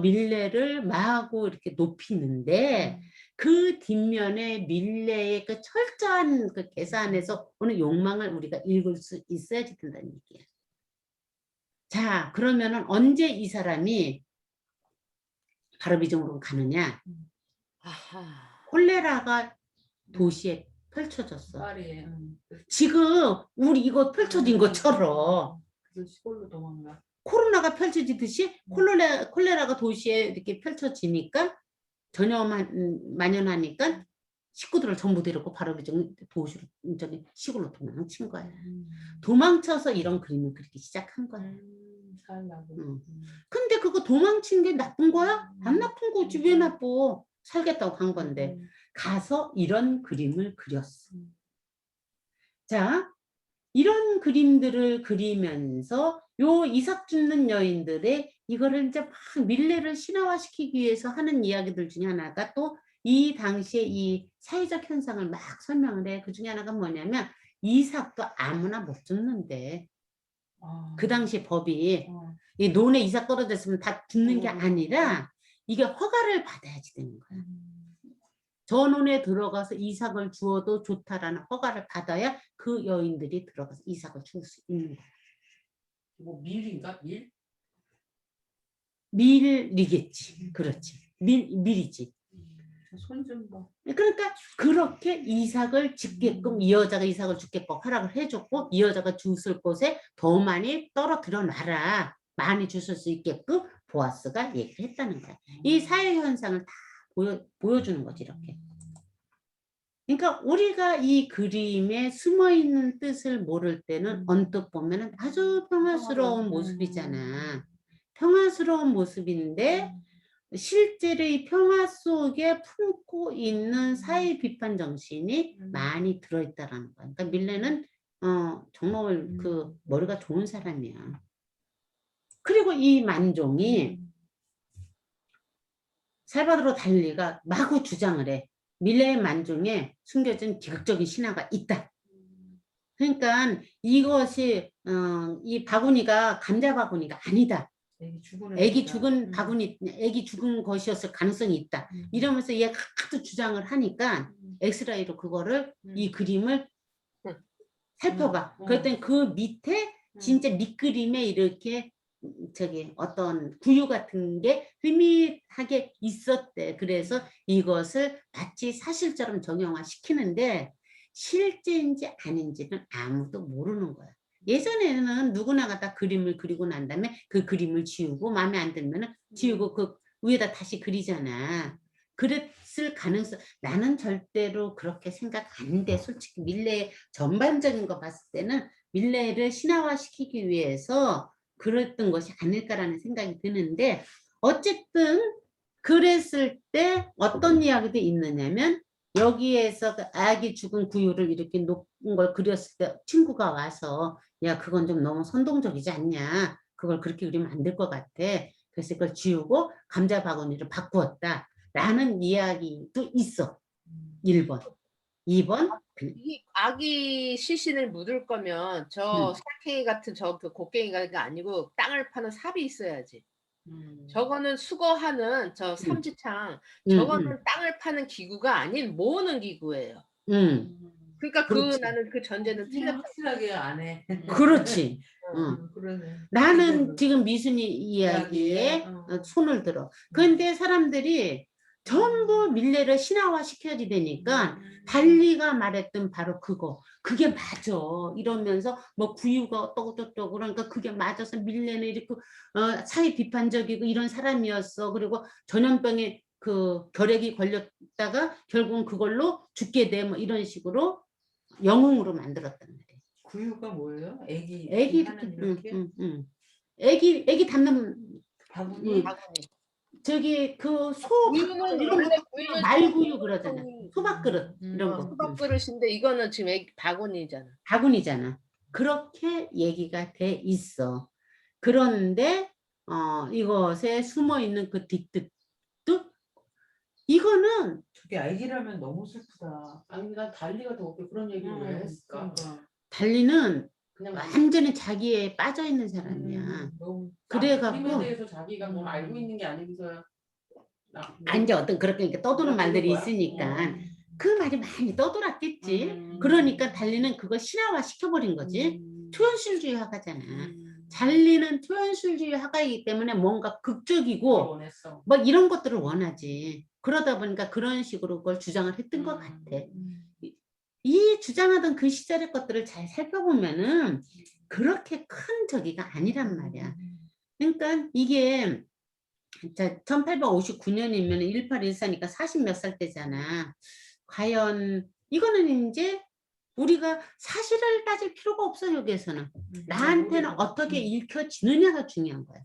A: 밀레를 마구 이렇게 높이는데 그 뒷면에 밀레의 그 철저한 그 계산에서 오는 욕망을 우리가 읽을 수 있어야지 된다는 얘기야. 자, 그러면은 언제 이 사람이 바로비정으로 가느냐? 콜레라가 도시에 펼쳐졌어.
B: 파리에.
A: 지금 우리 이거 펼쳐진 것처럼
B: 그래서 시골로 도망가.
A: 코로나가 펼쳐지듯이 콜레라가 도시에 이렇게 펼쳐지니까 만연하니까 식구들을 전부 데리고 바로비정 도시로 저기 시골로 도망친 거야. 도망쳐서 이런 그림을 그리기 시작한 거야. 근데 그거 도망친 게 나쁜 거야? 안 나쁜 거지. 왜 나빠? 살겠다고 간 건데. 가서 이런 그림을 그렸어. 자, 이런 그림들을 그리면서 요 이삭 줍는 여인들의 이거를 이제 막 밀레를 신화화시키기 위해서 하는 이야기들 중에 하나가 또 이 당시에 이 사회적 현상을 막 설명을 해. 그 중에 하나가 뭐냐면 이삭도 아무나 못 줍는데 그 당시 법이 이 논에 이삭 떨어졌으면 다 줍는 게 아니라 이게 허가를 받아야지 되는 거야. 전원에 들어가서 이삭을 주어도 좋다라는 허가를 받아야 그 여인들이 들어가서 이삭을 줄 수 있는 거야.
D: 뭐 밀인가 밀?
A: 밀이겠지. 그렇지. 밀이지.
B: 손 좀 봐.
A: 그러니까 그렇게 이삭을 짓게끔 이 여자가 이삭을 주게끔 허락을 해줬고 이 여자가 주실 곳에 더 많이 떨어뜨려 놔라. 많이 주실 수 있게끔 보아스가 얘기를 했다는 거야. 이 사회 현상을 다 보여주는 거지 이렇게. 그러니까 우리가 이 그림에 숨어있는 뜻을 모를 때는 언뜻 보면 아주 평화스러운 모습이잖아. 평화스러운 모습인데 실제로 이 평화 속에 품고 있는 사회 비판 정신이 많이 들어있다라는 거야. 그러니까 밀레는 정말 그 머리가 좋은 사람이야. 그리고 이 만종이 살바도르 달리가 마구 주장을 해. 밀레의 만종에 숨겨진 비극적인 신화가 있다. 그러니까 이것이 이 바구니가 감자 바구니가 아니다. 애기 죽은 바구니, 애기 죽은 것이었을 가능성이 있다. 이러면서 얘가 하도 주장을 하니까 엑스라이로 그거를 이 그림을 살펴봐. 그랬더니 그 밑에 진짜 밑그림에 이렇게 저기 어떤 구유 같은 게 희미하게 있었대. 그래서 이것을 마치 사실처럼 정형화 시키는데 실제인지 아닌지는 아무도 모르는 거야. 예전에는 누구나가 다 그림을 그리고 난 다음에 그 그림을 지우고 마음에 안 들면 지우고 그 위에다 다시 그리잖아. 그랬을 가능성, 나는 절대로 그렇게 생각 안 돼. 솔직히 밀레의 전반적인 거 봤을 때는 밀레를 신화화시키기 위해서 그랬던 것이 아닐까라는 생각이 드는데 어쨌든 그랬을 때 어떤 이야기도 있느냐면 여기에서 그 아기 죽은 구유를 이렇게 놓은 걸 그렸을 때 친구가 와서 야 그건 좀 너무 선동적이지 않냐, 그걸 그렇게 그리면 안 될 것 같아. 그래서 그걸 지우고 감자 바구니를 바꾸었다 라는 이야기도 있어. 1번 2번
C: 이 아기 시신을 묻을 거면 저 살쾡이 같은 저 그 곡괭이가 아니고 땅을 파는 삽이 있어야지. 저거는 수거하는 저 삼지창, 저거는 땅을 파는 기구가 아닌 모으는 기구예요. 그러니까
A: 그렇지.
C: 나는 그 전제는 틀렸다.
B: 확실하게 안 해.
A: 그렇지.
B: 그러네.
A: 나는 지금 미순이 이야기에 손을 들어. 그런데 사람들이 전부 밀레를 신화화 시켜야지 되니까 달리가 말했던 바로 그거, 그게 맞아 이러면서 뭐 구유가 어떠고 그러니까 그게 맞아서 밀레는 이렇게 사회 비판적이고 이런 사람이었어. 그리고 전염병에 그 결핵이 걸렸다가 결국은 그걸로 죽게 돼. 뭐 이런 식으로 영웅으로 만들었단 말이야.
B: 구유가 뭐예요? 애기
A: 애기
B: 이렇게
A: 애기 담는
B: 바구니.
A: 저기 그 소
C: 구유는
A: 이런
C: 원래
A: 거
C: 구유는
A: 말구유 그러잖아. 소박그릇 이런 거.
C: 수박 그릇인데 이거는 지금 바구니잖아.
A: 바구니잖아. 그렇게 얘기가 돼 있어. 그런데 이것에 숨어 있는 그 뒷뜻도 이거는
B: 저게 애기라면 너무 슬프다.
D: 아니 난 달리가 더 웃겨. 그런 얘기를 왜 했을까?
A: 달리는
D: 그냥
A: 완전히 자기에 빠져 있는 사람이야.
B: 너무
A: 그래갖고
D: 그림에 대해서 자기가 뭘 알고 있는 게 아니고서야
A: 이제 어떤 그렇게 이렇게 떠도는
D: 뭐가
A: 말들이
D: 되는 거야?
A: 있으니까 그 말이 많이 떠돌았겠지. 그러니까 달리는 그걸 신화화 시켜버린 거지. 초현실주의 화가잖아. 달리는 초현실주의 화가이기 때문에 뭔가 극적이고
D: 원했어.
A: 뭐 이런 것들을 원하지. 그러다 보니까 그런 식으로 그걸 주장을 했던 것 같아. 이 주장하던 그 시절의 것들을 잘 살펴보면은 그렇게 큰 저기가 아니란 말이야. 그러니까 이게 1859년이면 1814니까 40 몇 살 때잖아. 과연 이거는 이제 우리가 사실을 따질 필요가 없어. 여기에서는 나한테는 어떻게 읽혀지느냐가 중요한 거야.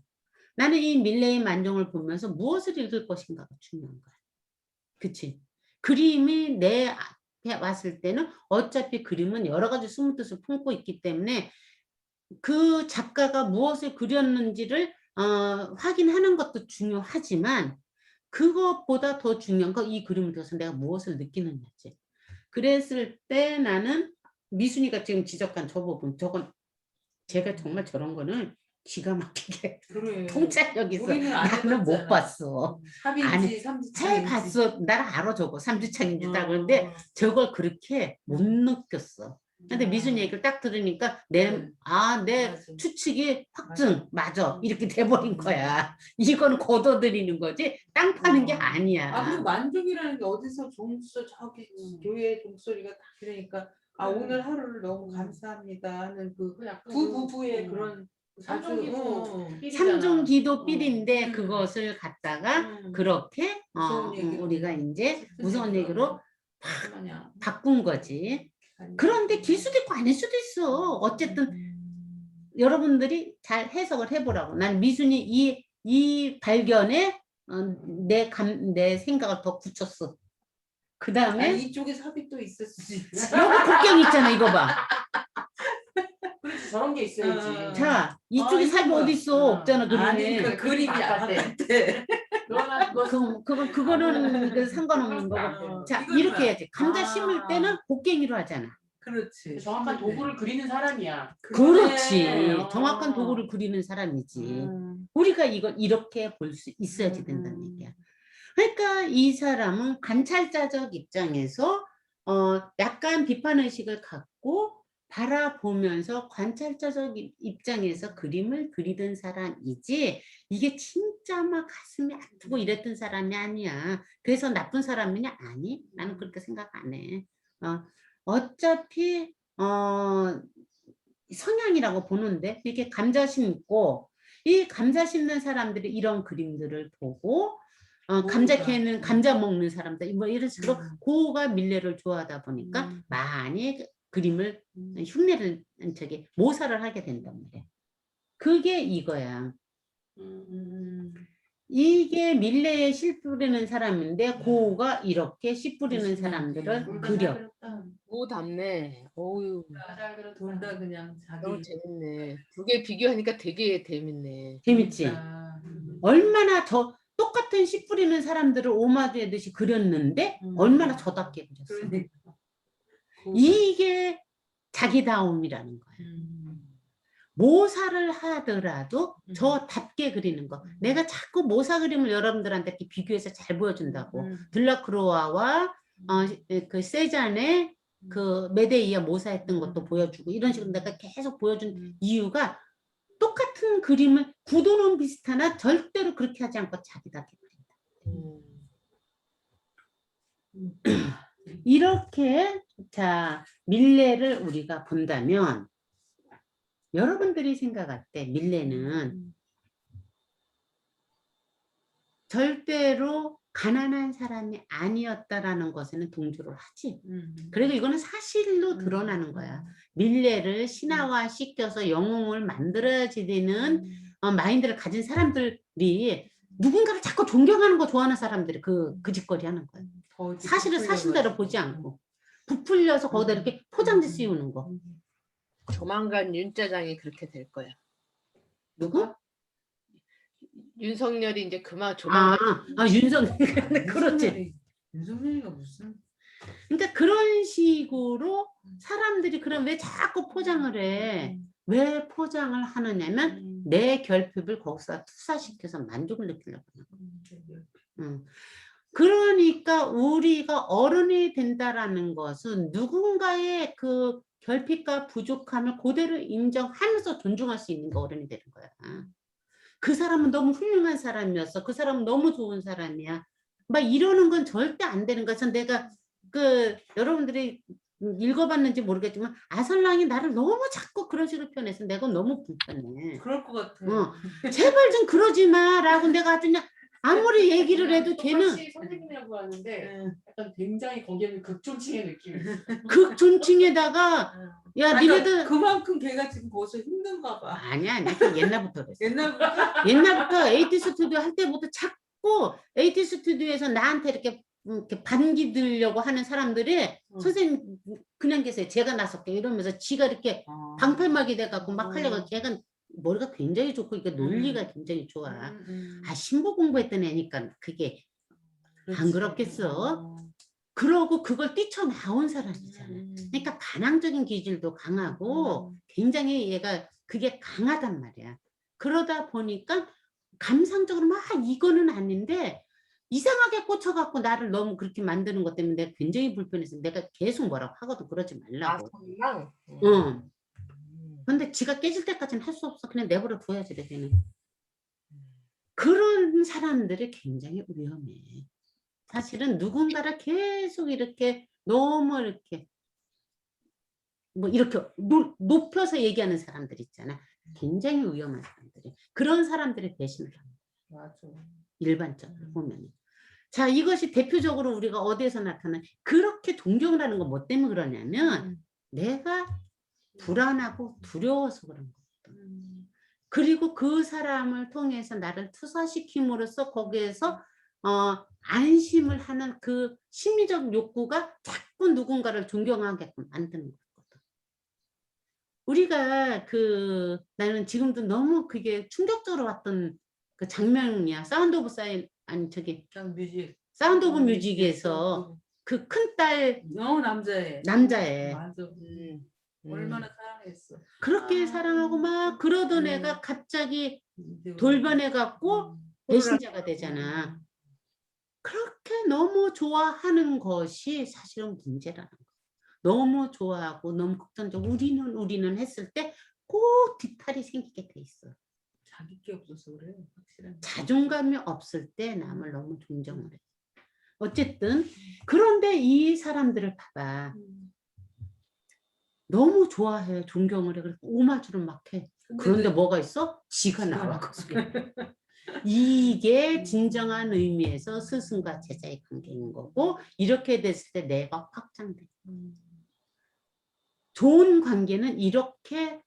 A: 나는 이 밀레의 만종을 보면서 무엇을 읽을 것인가가 중요한 거야. 그치? 그림이 내 앞에 왔을 때는 어차피 그림은 여러 가지 숨은 뜻을 품고 있기 때문에 그 작가가 무엇을 그렸는지를 확인하는 것도 중요하지만 그것보다 더 중요한 건 이 그림을 통해서 내가 무엇을 느끼느냐지. 그랬을 때 나는 미순이가 지금 지적한 저 부분, 저건 제가 정말 저런 거는 기가 막히게
B: 그래.
A: 통찰력 있어.
B: 우리는 안
A: 나는 못
B: 해봤잖아.
A: 봤어. 아니,
B: 합인지 삼지창인지.
A: 해봤어. 나를 알아 저거 삼주창인지다. 그런데 저걸 그렇게 못 느꼈어. 근데 미순 얘기를 딱 들으니까 내
B: 맞아.
A: 추측이 확증 맞아 이렇게 돼버린
B: 음.
A: 거야. 이건 걷어들이는 거지 땅 파는 게 아니야.
B: 아 그리고 만족이라는 게 어디서 종소 저기 교회 종소리가 딱 들으니까 아 오늘 하루를 너무 감사합니다 하는 그
D: 약간
B: 부부부의 그런
D: 삼종기도
A: 삼중기도 삘인데 그것을 갖다가
B: 음.
A: 그렇게
B: 무서운 얘기로
A: 우리가 이제 무서운 얘기로
B: 마냥
A: 바꾼 거지. 그런데 길 수도 있고 아닐 수도 있어. 어쨌든 여러분들이 잘 해석을 해보라고. 난 미순이 이 발견에 내 생각을 더 굳혔어. 그 다음에
B: 아니, 이쪽에 삽이 또 있을 수도 있지.
A: 여기 곡괭이 있잖아. 이거 봐.
D: 그렇지 저런 게 있어야지.
A: 자, 이쪽에
B: 이거
A: 삽이
B: 뭐야?
A: 어디 있어? 없잖아.
B: 아니
A: 그림에.
B: 그 그림이 바깥에.
D: 그러나
A: 그거는 그 상관없는 거고. 자,
B: 이건
A: 이렇게
B: 뭐야?
A: 해야지. 감자 심을 때는 곡괭이로 하잖아.
B: 그렇지.
D: 정확한 도구를 그리는 사람이야.
A: 그렇지.
D: 그러네.
A: 정확한 도구를 그리는 사람이지.
B: 음.
A: 우리가 이걸 이렇게 볼 수 있어야지 된다는 얘기야. 그러니까 이 사람은 관찰자적 입장에서 약간 비판의식을 갖고 바라보면서 관찰자적 입장에서 그림을 그리던 사람이지 이게 진짜 막 가슴이 아프고 이랬던 사람이 아니야. 그래서 나쁜 사람이냐? 아니, 나는 그렇게 생각 안 해. 어차피 성향이라고 보는데 이렇게 감자 심고 이 감자 심는 사람들이 이런 그림들을 보고 감자 캐는 감자 먹는 사람들 뭐 이런 식으로 고가 밀레를 좋아하다 보니까 많이 그림을 흉내를 저기 모사를 하게 된단 말이야. 그게 이거야. 이게 밀레에 씨 뿌리는 사람인데 고가 이렇게 씨 뿌리는 사람들을 그려.
C: 오답네. 어유,
B: 둘 다 그냥
C: 너무
B: 자기
C: 재밌네. 두 개 비교하니까 되게 재밌네.
A: 재밌지? 얼마나 똑같은 씨 뿌리는 사람들을 오마주하듯이 그렸는데 얼마나 저답게 그렸어.
B: 그러니까.
A: 이게 자기다움이라는 거야. 모사를 하더라도 저답게 그리는 거. 내가 자꾸 모사 그림을 여러분들한테 이렇게 비교해서 잘 보여준다고. 들라크로아와 그 세잔의 그 메데이아 모사했던 것도 보여주고 이런 식으로 내가 계속 보여준 이유가 똑같은 그림을 구도는 비슷하나 절대로 그렇게 하지 않고 자기답게 그린다. 이렇게 자 밀레를 우리가 본다면 여러분들이 생각할 때 밀레는 절대로 가난한 사람이 아니었다라는 것에는 동조를 하지. 그리고 이거는 사실로 드러나는 거야. 밀레를 신화화 시켜서 영웅을 만들어야지 되는 마인드를 가진 사람들이 누군가를 자꾸 존경하는 거 좋아하는 사람들이 그 짓거리 하는 거야. 사실을 사실대로 보지 않고 부풀려서 거기다 이렇게 포장지 씌우는 거.
C: 조만간 윤짜장이 그렇게 될 거야.
A: 누구?
C: 윤석열이 이제 조만간
A: 윤석열. 그렇지.
B: 윤석열이가 무슨?
A: 그러니까 그런 식으로 사람들이 그럼 왜 자꾸 포장을 해? 왜 포장을 하느냐면 내 결핍을 거기서 투사시켜서 만족을 느끼려고 하는 거야. 그러니까 우리가 어른이 된다라는 것은 누군가의 그 결핍과 부족함을 그대로 인정하면서 존중할 수 있는 거 어른이 되는 거야. 그 사람은 너무 훌륭한 사람이었어. 그 사람은 너무 좋은 사람이야. 막 이러는 건 절대 안 되는 거야. 내가 여러분들이 읽어봤는지 모르겠지만 아설랑이 나를 너무 자꾸 그런 식으로 표현해서 내가 너무 불편해.
B: 그럴 것 같아.
A: 제발 좀 그러지 마라고 내가 아주 그냥 아무리 얘기를 해도 걔는
D: 선생님이라고 하는데 약간 굉장히 거기에는 극존칭의 느낌이 있어.
A: 극존칭에다가 야 니네들
B: 그만큼 걔가 지금 벌써 힘든가 봐.
A: 아니야 그 옛날부터 그랬어.
B: 옛날부터
A: AT 스튜디오 할 때부터 자꾸 AT 스튜디오에서 나한테 이렇게 반기들려고 하는 사람들이 선생님 그냥 계세요. 제가 나설게 이러면서 지가 이렇게 방패막이 돼갖고 막 하려고 걔가 머리가 굉장히 좋고 이게 논리가 굉장히 좋아. 신부 공부했던 애니까 그게 안 그렇겠어. 그러고 그걸 뛰쳐나온 사람이잖아. 그러니까 반항적인 기질도 강하고 굉장히 얘가 그게 강하단 말이야. 그러다 보니까 감상적으로 막 이거는 아닌데 이상하게 꽂혀갖고 나를 너무 그렇게 만드는 것 때문에 내가 굉장히 불편해서 내가 계속 뭐라고 하거든. 그러지
C: 아,
A: 말라고.
C: 선망.
A: 응. 근데 지가 깨질 때까지는 할 수 없어. 그냥 내버려 둬야지 되는. 그런 사람들이 굉장히 위험해. 사실은 누군가를 계속 이렇게 너무 이렇게 뭐 이렇게 높여서 얘기하는 사람들 있잖아. 굉장히 위험한 사람들이. 그런 사람들의 배신을 합니다.
B: 맞아.
A: 일반적으로 보면. 자, 이것이 대표적으로 우리가 어디에서 나타나? 그렇게 동경을 하는 건 뭐 때문에 그러냐면 내가 불안하고 두려워서 그런 거거든. 그리고 그 사람을 통해서 나를 투사시킴으로써 거기에서 안심을 하는 그 심리적 욕구가 자꾸 누군가를 존경하게끔 만드는 거거든. 우리가 나는 지금도 너무 그게 충격적으로 왔던 그 장면이야. 사운드 오브 사인 아니 저기
B: 그냥 뮤직.
A: 사운드 오브 뮤직에서 그 큰딸
B: 남자애.
A: 남자애
B: 맞아. 얼마나 사랑했어.
A: 그렇게 사랑하고 막 그러던 애가 갑자기 돌변해갖고 배신자가 되잖아. 그렇게 너무 좋아하는 것이 사실은 문제라는 거야. 너무 좋아하고 너무 극단적으로 우리는 했을 때 꼭 뒤탈이 생기게 돼 있어.
B: 자기 게 없어서 그래. 확실한.
A: 자존감이 없을 때 남을 너무 존경을 해. 어쨌든 그런데 이 사람들을 봐봐. 너무 좋아해. 존경을 해. 그래서 오마주를 막 해. 그런데 뭐가 있어? 지가 나와. 이게 진정한 의미에서 스승과 제자의 관계인 거고 이렇게 됐을 때 내가 확장돼. 좋은 관계는 이렇게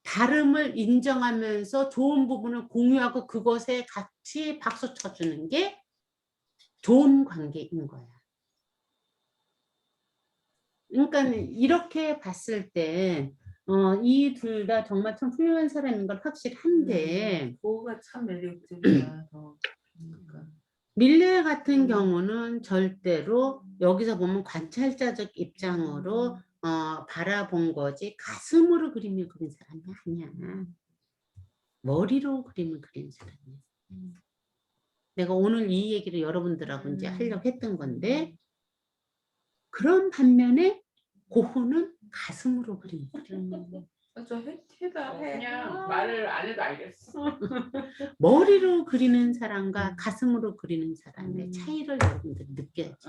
A: 다름을 인정하면서 좋은 부분을 공유하고 그것에 같이 박수 쳐주는 게 좋은 관계인 거야. 그러니까 이렇게 봤을 때 이 둘 다 정말 참 훌륭한 사람인 건 확실한데
B: 보호가 참 매력적이야. 그러니까.
A: 밀레 같은 경우는 절대로 여기서 보면 관찰자적 입장으로 바라본 거지 가슴으로 그림을 그린 사람이 아니야. 머리로 그림을 그린 사람이야. 내가 오늘 이 얘기를 여러분들하고 이제 하려고 했던 건데 그런 반면에 고흐는 가슴으로 그린 거야.
B: 저 해다 해.
D: 그냥 말을 안 해도 알겠어.
A: 머리로 그리는 사람과 가슴으로 그리는 사람의 차이를 여러분들이 느껴야지.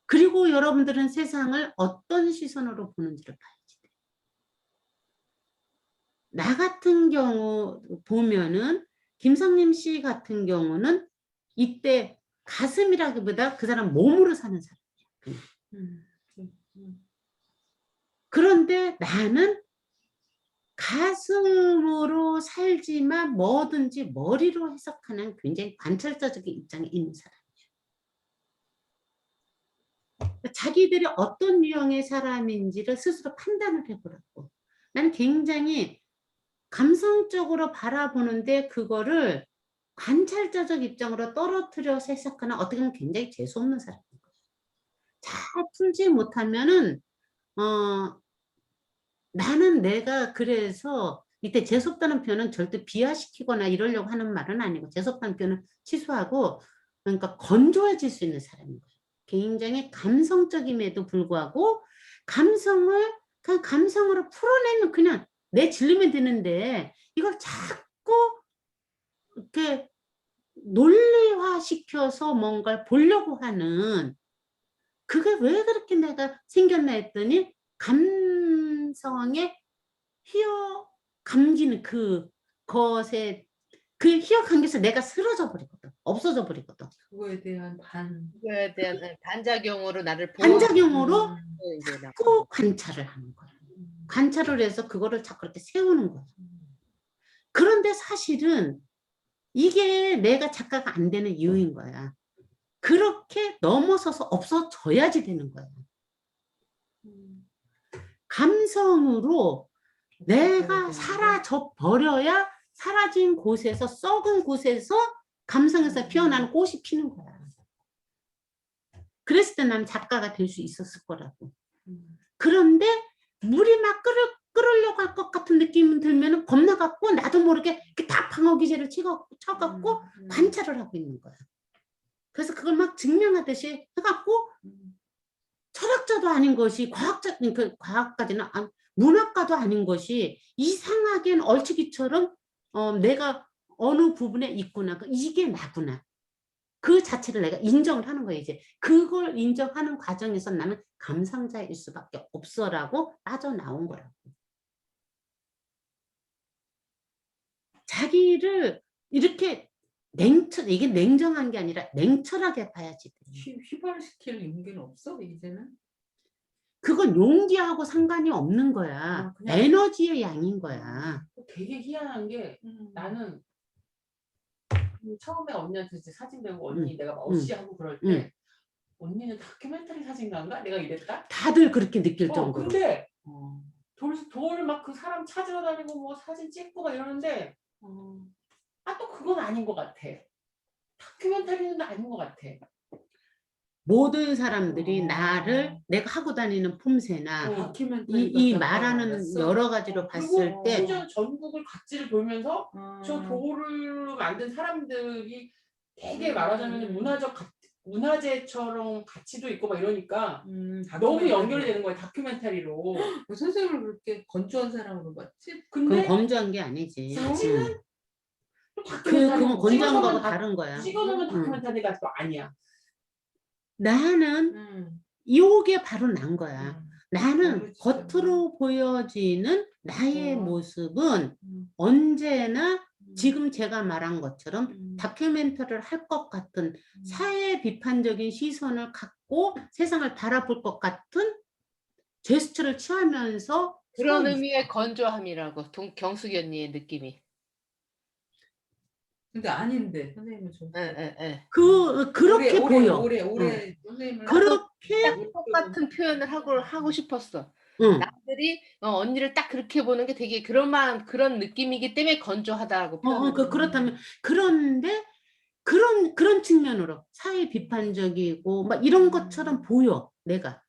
A: 그리고 여러분들은 세상을 어떤 시선으로 보는지를 봐야지 돼. 나 같은 경우 보면은 김성림 씨 같은 경우는 이때 가슴이라기보다 그 사람 몸으로 사는 사람이야. 그런데 나는 가슴으로 살지만 뭐든지 머리로 해석하는 굉장히 관찰자적인 입장에 있는 사람이에요. 자기들이 어떤 유형의 사람인지를 스스로 판단을 해보라고. 난 굉장히 감성적으로 바라보는데 그거를 관찰자적 입장으로 떨어뜨려서 해석하는 어떻게 보면 굉장히 재수없는 사람인 거예요. 잘 풀지 못하면은 나는 내가 그래서 이때 재수없다는 표현은 절대 비하시키거나 이러려고 하는 말은 아니고 재수없다는 표현은 취소하고 그러니까 건조해질 수 있는 사람인 거예요. 굉장히 감성적임에도 불구하고 감성을 그 감성으로 풀어내면 그냥 내 질리면 되는데 이걸 자꾸 이렇게 논리화시켜서 뭔가를 보려고 하는 그게 왜 그렇게 내가 생겼나 했더니 감성에 휘어 감기는 그것에 그 휘어 감겨서 내가 쓰러져 버리거든. 없어져 버리거든.
B: 그거에 대한
C: 그거에 대한 반작용으로 나를
A: 반작용으로
C: 이제 나.
A: 자꾸 관찰을 하는 거야. 관찰을 해서 그거를 자꾸 이렇게 세우는 거야. 그런데 사실은 이게 내가 작가가 안 되는 이유인 거야. 그렇게 넘어서서 없어져야지 되는 거야. 감성으로 내가 사라져 버려야 사라진 곳에서 썩은 곳에서 감성에서 피어나는 꽃이 피는 거야. 그랬을 때 난 작가가 될 수 있었을 거라고. 그런데 물이 막 끌으려고 할 것 같은 느낌이 들면은 겁나갖고 나도 모르게 이렇게 다 방어 기제를 쳐갖고 관찰을 하고 있는 거야. 그래서 그걸 막 증명하듯이 해갖고 철학자도 아닌 것이 과학까지는 문학가도 아닌 것이 이상하게 얼추기처럼 내가 어느 부분에 있구나. 이게 나구나. 그 자체를 내가 인정을 하는 거야. 이제 그걸 인정하는 과정에서 나는 감상자일 수밖에 없어라고 빠져나온 거라고. 자기를 이렇게 이게 냉정한 게 아니라 냉철하게 봐야지.
B: 휘발시킬 용기는 없어 이제는?
A: 그건 용기하고 상관이 없는 거야.
B: 아, 그냥-
A: 에너지의 양인 거야.
D: 되게 희한한 게 나는 처음에 언니한테 이제 사진 배우고 언니 내가 어시하고 그럴 때 언니는 다큐멘터리 사진가인가? 내가 이랬다?
A: 다들 그렇게 느낄 정도로.
D: 근데 돌 막 그 사람 찾으러 다니고 뭐 사진 찍고 막 이러는데 또 그건 아닌 것 같아. 다큐멘터리는 아닌 것 같아.
A: 모든 사람들이 나를 내가 하고 다니는 폼새나 이 말하는 여러 가지로 봤을
D: 그리고
A: 때
D: 심지어 전국을 각지를 돌면서 저 돌을 만든 사람들이 되게 말하자면 문화재처럼 가치도 있고 막 이러니까 너무 연결이 되는 거예요. 다큐멘터리로.
B: 그 선생님을 그렇게 건조한 사람으로 봤지?
A: 그건
D: 근데
A: 검증한 게 아니지.
D: 사진은 또
A: 그건 건조한 거하고
D: 찍어놓으면
A: 다른 거야.
D: 찍어놓으면 다큐멘터리가 또 아니야.
A: 나는 요게 바로 난 거야. 나는
B: 그렇지.
A: 겉으로 보여지는 나의 모습은 언제나 지금 제가 말한 것처럼 다큐멘터리를 할 것 같은 사회 비판적인 시선을 갖고 세상을 바라볼 것 같은 제스처를 취하면서
C: 그런
A: 서
C: 의미의 건조함이라고 경숙이 언니의 느낌이.
B: 근데 아닌데 선생님은 좀
A: 그렇게 보여.
B: 오래 선생님을
A: 그렇게
C: 딱 똑같은 표현을 하고 싶었어.
A: 응.
C: 남들이 언니를 딱 그렇게 보는 게 되게 그런 느낌이기 때문에 건조하다고 표현을.
A: 그렇다면 그런데 그런 측면으로 사회 비판적이고 막 이런 것처럼 보여 내가.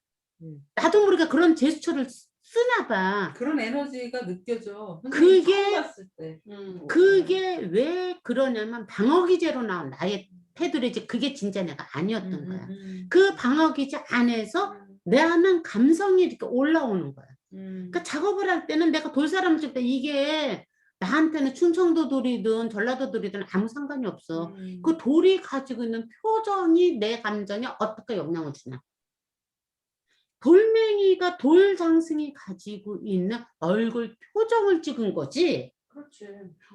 A: 나도 모르게 그런 제스처를 쓰나 봐.
B: 그런 에너지가 느껴져.
A: 그게-
B: 처음 봤을 때.
A: 그게 왜 그러냐면 방어 기제로 나온 나의 패드리지 그게 진짜 내가 아니었던 거야. 그 방어 기제 안에서 나는 감성이 이렇게 올라오는 거야. 그러니까 작업을 할 때는 내가 돌 사람을 칠 때 이게 나한테는 충청도 돌이든 전라도 돌이든 아무 상관이 없어. 그 돌이 가지고 있는 표정이 내 감정에 어떻게 영향을 주냐. 돌멩이가 돌장승이 가지고 있는 얼굴 표정을 찍은 거지.
D: 그렇지.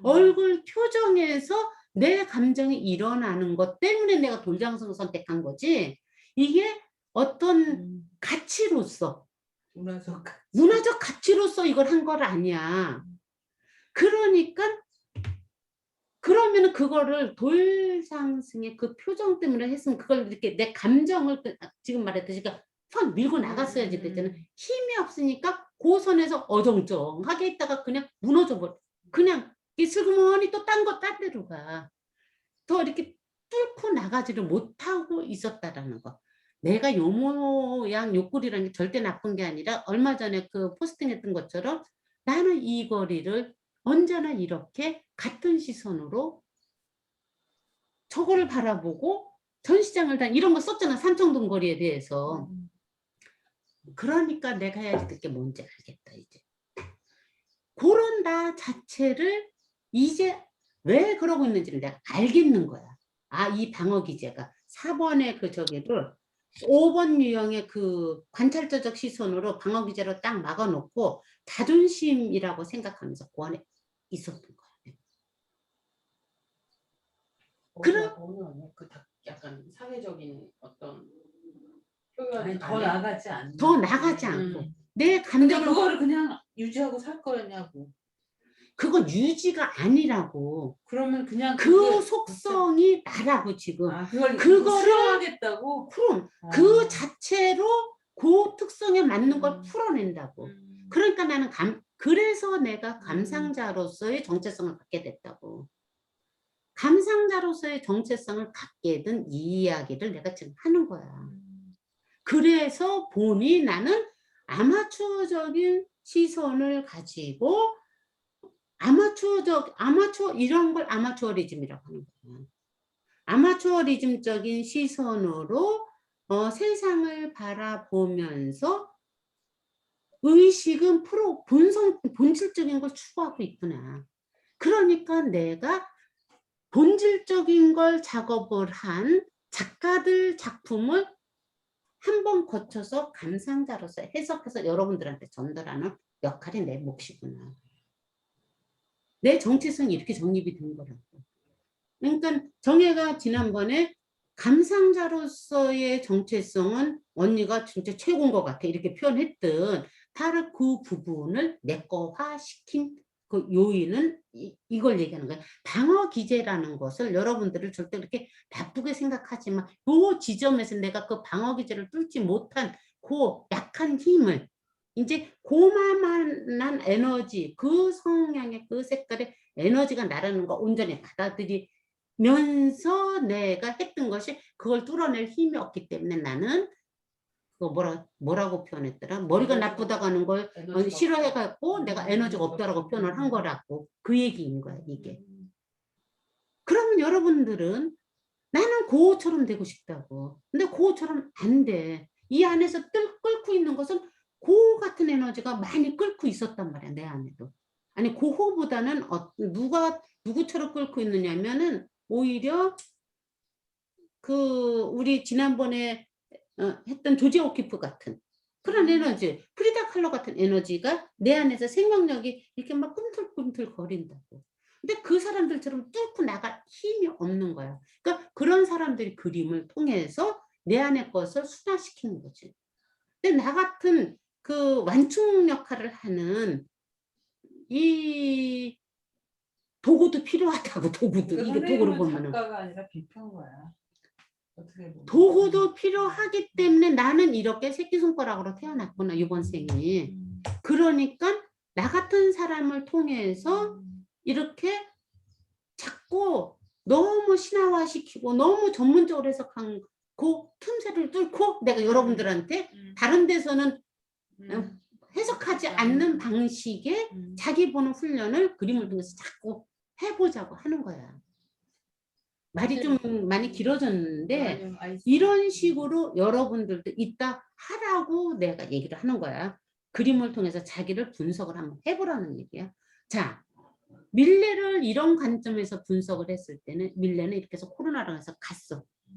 A: 얼굴 표정에서 내 감정이 일어나는 것 때문에 내가 돌장승을 선택한 거지. 이게 어떤 가치로서 문화적 가치로서 이걸 한 건 아니야. 그러니까 그러면은 그거를 돌장승의 그 표정 때문에 했으면 그걸 이렇게 내 감정을 지금 말했듯이 확 밀고 나갔어야지 됐잖아. 힘이 없으니까 고선에서 어정쩡하게 있다가 그냥 무너져 버려. 그냥 이 슬그머니 또 딴 데로 가. 더 이렇게 뚫고 나가지를 못하고 있었다라는 거. 내가 요 모양 요 꼴이라는 게 절대 나쁜 게 아니라 얼마 전에 그 포스팅했던 것처럼 나는 이 거리를 언제나 이렇게 같은 시선으로 저거를 바라보고 전시장을 이런 거 썼잖아. 삼청동 거리에 대해서. 그러니까 내가 해야지 그게 뭔지 알겠다 이제. 그런 나 자체를 이제 왜 그러고 있는지를 내가 알겠는 거야. 이 방어 기제가 4번의 그 저기를 5번 유형의 그 관찰자적 시선으로 방어 기제로 딱 막아놓고 자존심이라고 생각하면서 그 안에 있었던 거야.
D: 그런 약간 사회적인 어떤 표현이
B: 더 나가지 않는.
A: 더 나가지 않고 내
B: 근데
A: 감정을
B: 그거를 그냥 유지하고 살 거냐고.
A: 그거 유지가 아니라고.
B: 그러면 그냥
A: 그 속성이 나라고 지금.
B: 그거를
A: 수용하겠다고? 그럼 그 자체로 그 특성에 맞는 걸 풀어낸다고. 그러니까 나는 그래서 내가 감상자로서의 정체성을 갖게 됐다고. 감상자로서의 정체성을 갖게 된 이 이야기를 내가 지금 하는 거야. 그래서 보니 나는 아마추어적인 시선을 가지고 아마추어 이런 걸 아마추어리즘이라고 하는 거예요. 아마추어리즘적인 시선으로 세상을 바라보면서 의식은 본질적인 걸 추구하고 있구나. 그러니까 내가 본질적인 걸 작업을 한 작가들 작품을 한 번 거쳐서 감상자로서 해석해서 여러분들한테 전달하는 역할이 내 몫이구나. 내 정체성이 이렇게 정립이 된 거라고. 그러니까 정혜가 지난번에 감상자로서의 정체성은 언니가 진짜 최고인 것 같아 이렇게 표현했던 바로 그 부분을 내거화시킨 그 요인은 이걸 얘기하는 거야. 방어 기제라는 것을 여러분들을 절대 그렇게 나쁘게 생각하지만 요 지점에서 내가 그 방어 기제를 뚫지 못한 그 약한 힘을 이제 고만한 에너지 그 성향의 그 색깔의 에너지가 나라는 거 온전히 받아들이면서 내가 했던 것이 그걸 뚫어낼 힘이 없기 때문에 나는 그거 뭐라고 표현했더라? 머리가 나쁘다고 하는 걸 싫어해갖고 내가 에너지가 없다라고 표현을 한 거라고 그 얘기인 거야 이게. 그러면 여러분들은 나는 고우처럼 되고 싶다고. 근데 고우처럼 안 돼. 이 안에서 끓고 있는 것은 고우 같은 에너지가 많이 끓고 있었단 말이야 내 안에도. 아니 고우보다는 누구처럼 끓고 있느냐면은 오히려 그 우리 지난번에 했던 조지 오키프 같은 그런 에너지, 프리다 칼로 같은 에너지가 내 안에서 생명력이 이렇게 막 꿈틀꿈틀 거린다고. 근데 그 사람들처럼 뚫고 나갈 힘이 없는 거야. 그러니까 그런 사람들이 그림을 통해서 내 안의 것을 순화시키는 거지. 근데 나 같은 그 완충 역할을 하는 이 도구도 필요하다고. 도구도
B: 그러니까
A: 이게 도구로
B: 선생님은
A: 보면은
B: 작가가 아니라 비평가야. 어떻게 보면.
A: 도구도 필요하기 때문에 나는 이렇게 새끼손가락으로 태어났구나 이번 생이. 그러니까 나 같은 사람을 통해서 이렇게 자꾸 너무 신화화시키고 너무 전문적으로 해석한 그 틈새를 뚫고 내가 여러분들한테 다른 데서는 해석하지 않는 방식의 자기 보는 훈련을 그림을 통해서 자꾸 해보자고 하는 거야. 말이 좀 많이 길어졌는데 이런 식으로 여러분들도 이따 하라고 내가 얘기를 하는 거야. 그림을 통해서 자기를 분석을 한번 해보라는 얘기야. 자, 밀레를 이런 관점에서 분석을 했을 때는 밀레는 이렇게 해서 코로나로 해서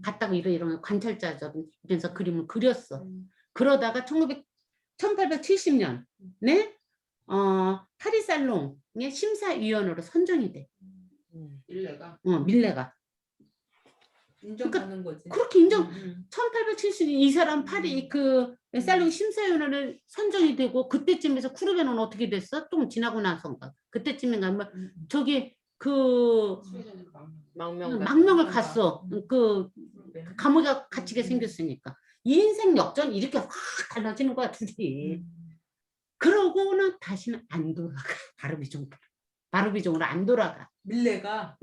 A: 갔다고 이런 관찰자적인 면서 그림을 그렸어. 그러다가 1870년에 파리살롱의 심사위원으로 선정이 돼. 밀레가.
B: 인정하는 거지.
A: 그렇게 1870년 이 사람 파리 그 살롱 심사위원회를 선정이 되고 그때쯤에서 쿠르베는 어떻게 됐어? 좀 지나고 나서인가? 그때쯤인가? 뭐 저기 그 망명을 갔어. 그 감옥에 갇히게 생겼으니까. 인생 역전 이렇게 확 달라지는 거야 둘이. 그러고는 다시는 안 돌아가. 바르비종으로 안 돌아가.
B: 밀레가.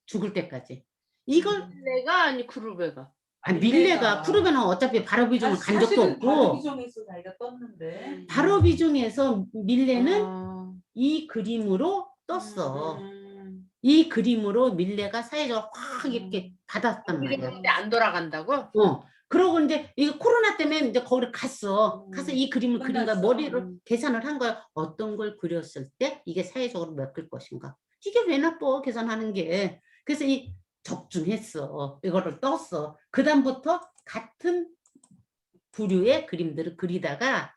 A: 죽을 때까지. 이걸
C: 밀레가 아니 쿠르베가.
A: 아니 밀레가 쿠르베는 어차피 바르비종을 간 적도 없고
B: 바르비종에서 자기가 떴는데
A: 바르비종에서 밀레는 이 그림으로 떴어. 이 그림으로 밀레가 사회적으로 확 이렇게 받았단 말이야.
C: 근데 안 돌아간다고?
A: 그러고 이제 이 코로나 때문에 이제 거기를 가서 이 그림을 그린 거야. 머리로 계산을 한 거야. 어떤 걸 그렸을 때 이게 사회적으로 메꿀 것인가. 이게 왜 나빠 계산하는 게. 그래서 이 적중했어. 이거를 떴어. 그 다음부터 같은 부류의 그림들을 그리다가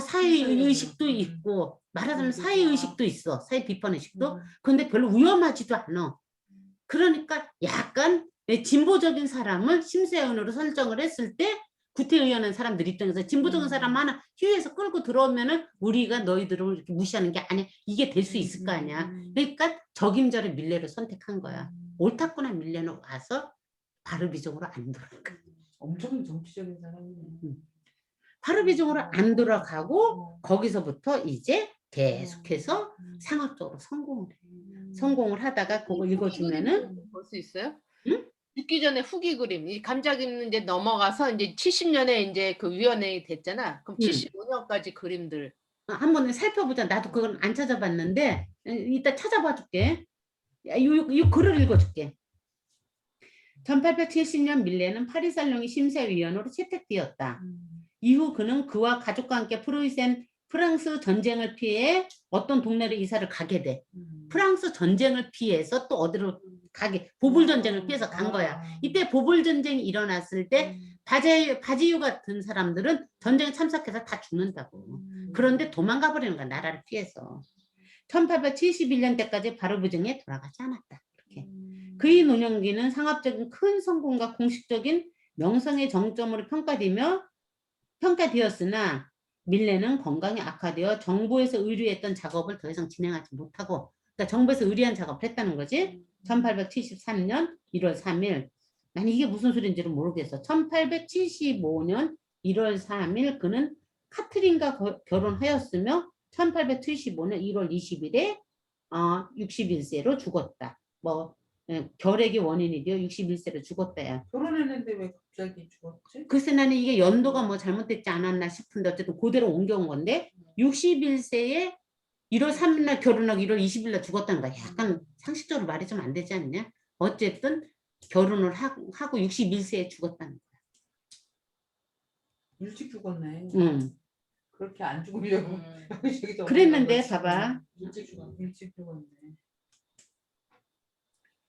A: 사회의식도 있고 말하자면 사회의식도 있어. 사회 비판의식도. 근데 별로 위험하지도 않아. 그러니까 약간 진보적인 사람을 심사위원으로 선정을 했을 때 구태의원한 사람들 입장에서 진보적인 사람 하나 희위에서 끌고 들어오면은 우리가 너희들을 이렇게 무시하는 게 아니야. 이게 될 수 있을 거 아니야. 그러니까 적임자를 밀레를 선택한 거야. 옳다구나 밀레는 와서 바르비종으로 안 돌아가.
B: 엄청 정치적인 사람이네.
A: 바르비종으로 안 돌아가고 거기서부터 이제 계속해서 상업적으로 성공을 해. 성공을 하다가 그거 읽어주면은
C: 볼 수 있어요?
A: 응?
C: 죽기 전에 후기 그림. 이 감자 그림은 이제 넘어가서 이제 70년에 이제 그 위원회 됐잖아. 그럼 75년 여러 가지 그림들.
A: 한번 살펴보자. 나도 그건 안 찾아봤는데 이따 찾아봐 줄게. 이 글을 읽어줄게. 1870년 밀레는 파리살롱의 심사위원으로 채택되었다. 이후 그는 그와 가족과 함께 프랑스 전쟁을 피해 어떤 동네로 이사를 가게 돼. 프랑스 전쟁을 피해서 또 어디로 가게, 보불 전쟁을 피해서 간 거야. 이때 보불 전쟁이 일어났을 때 바지유 같은 사람들은 전쟁에 참석해서 다 죽는다고. 그런데 도망가 버리는 거야, 나라를 피해서. 1871년 때까지 바르부정에 돌아가지 않았다. 이렇게. 그의 노년기는 상업적인 큰 성공과 공식적인 명성의 정점으로 평가되었으나 밀레는 건강이 악화되어 정부에서 의뢰했던 작업을 더 이상 진행하지 못하고, 그러니까 정부에서 의뢰한 작업을 했다는 거지. 1873년 1월 3일. 난 이게 무슨 소리인지를 모르겠어. 1875년 1월 3일 그는 카트린과 결혼하였으며 1875년 1월 20일에 61세로 죽었다. 결핵의 원인이 되어 61세로 죽었다야.
B: 결혼했는데 왜 갑자기 죽었지?
A: 글쎄 나는 이게 연도가 뭐 잘못됐지 않았나 싶은데 어쨌든 그대로 옮겨온 건데 61세에 1월 3일 날 결혼하고 1월 20일 날 죽었다는 거야. 약간 상식적으로 말이 좀 안 되지 않냐? 어쨌든 결혼을 하고 61세에 죽었다는 거야.
B: 일찍 죽었네.
A: 응.
B: 그렇게 안 죽으려고. 여기저기
A: 그랬는데
B: 더
A: 봐봐.
D: 일찍 죽었네.
B: 일찍 죽었네.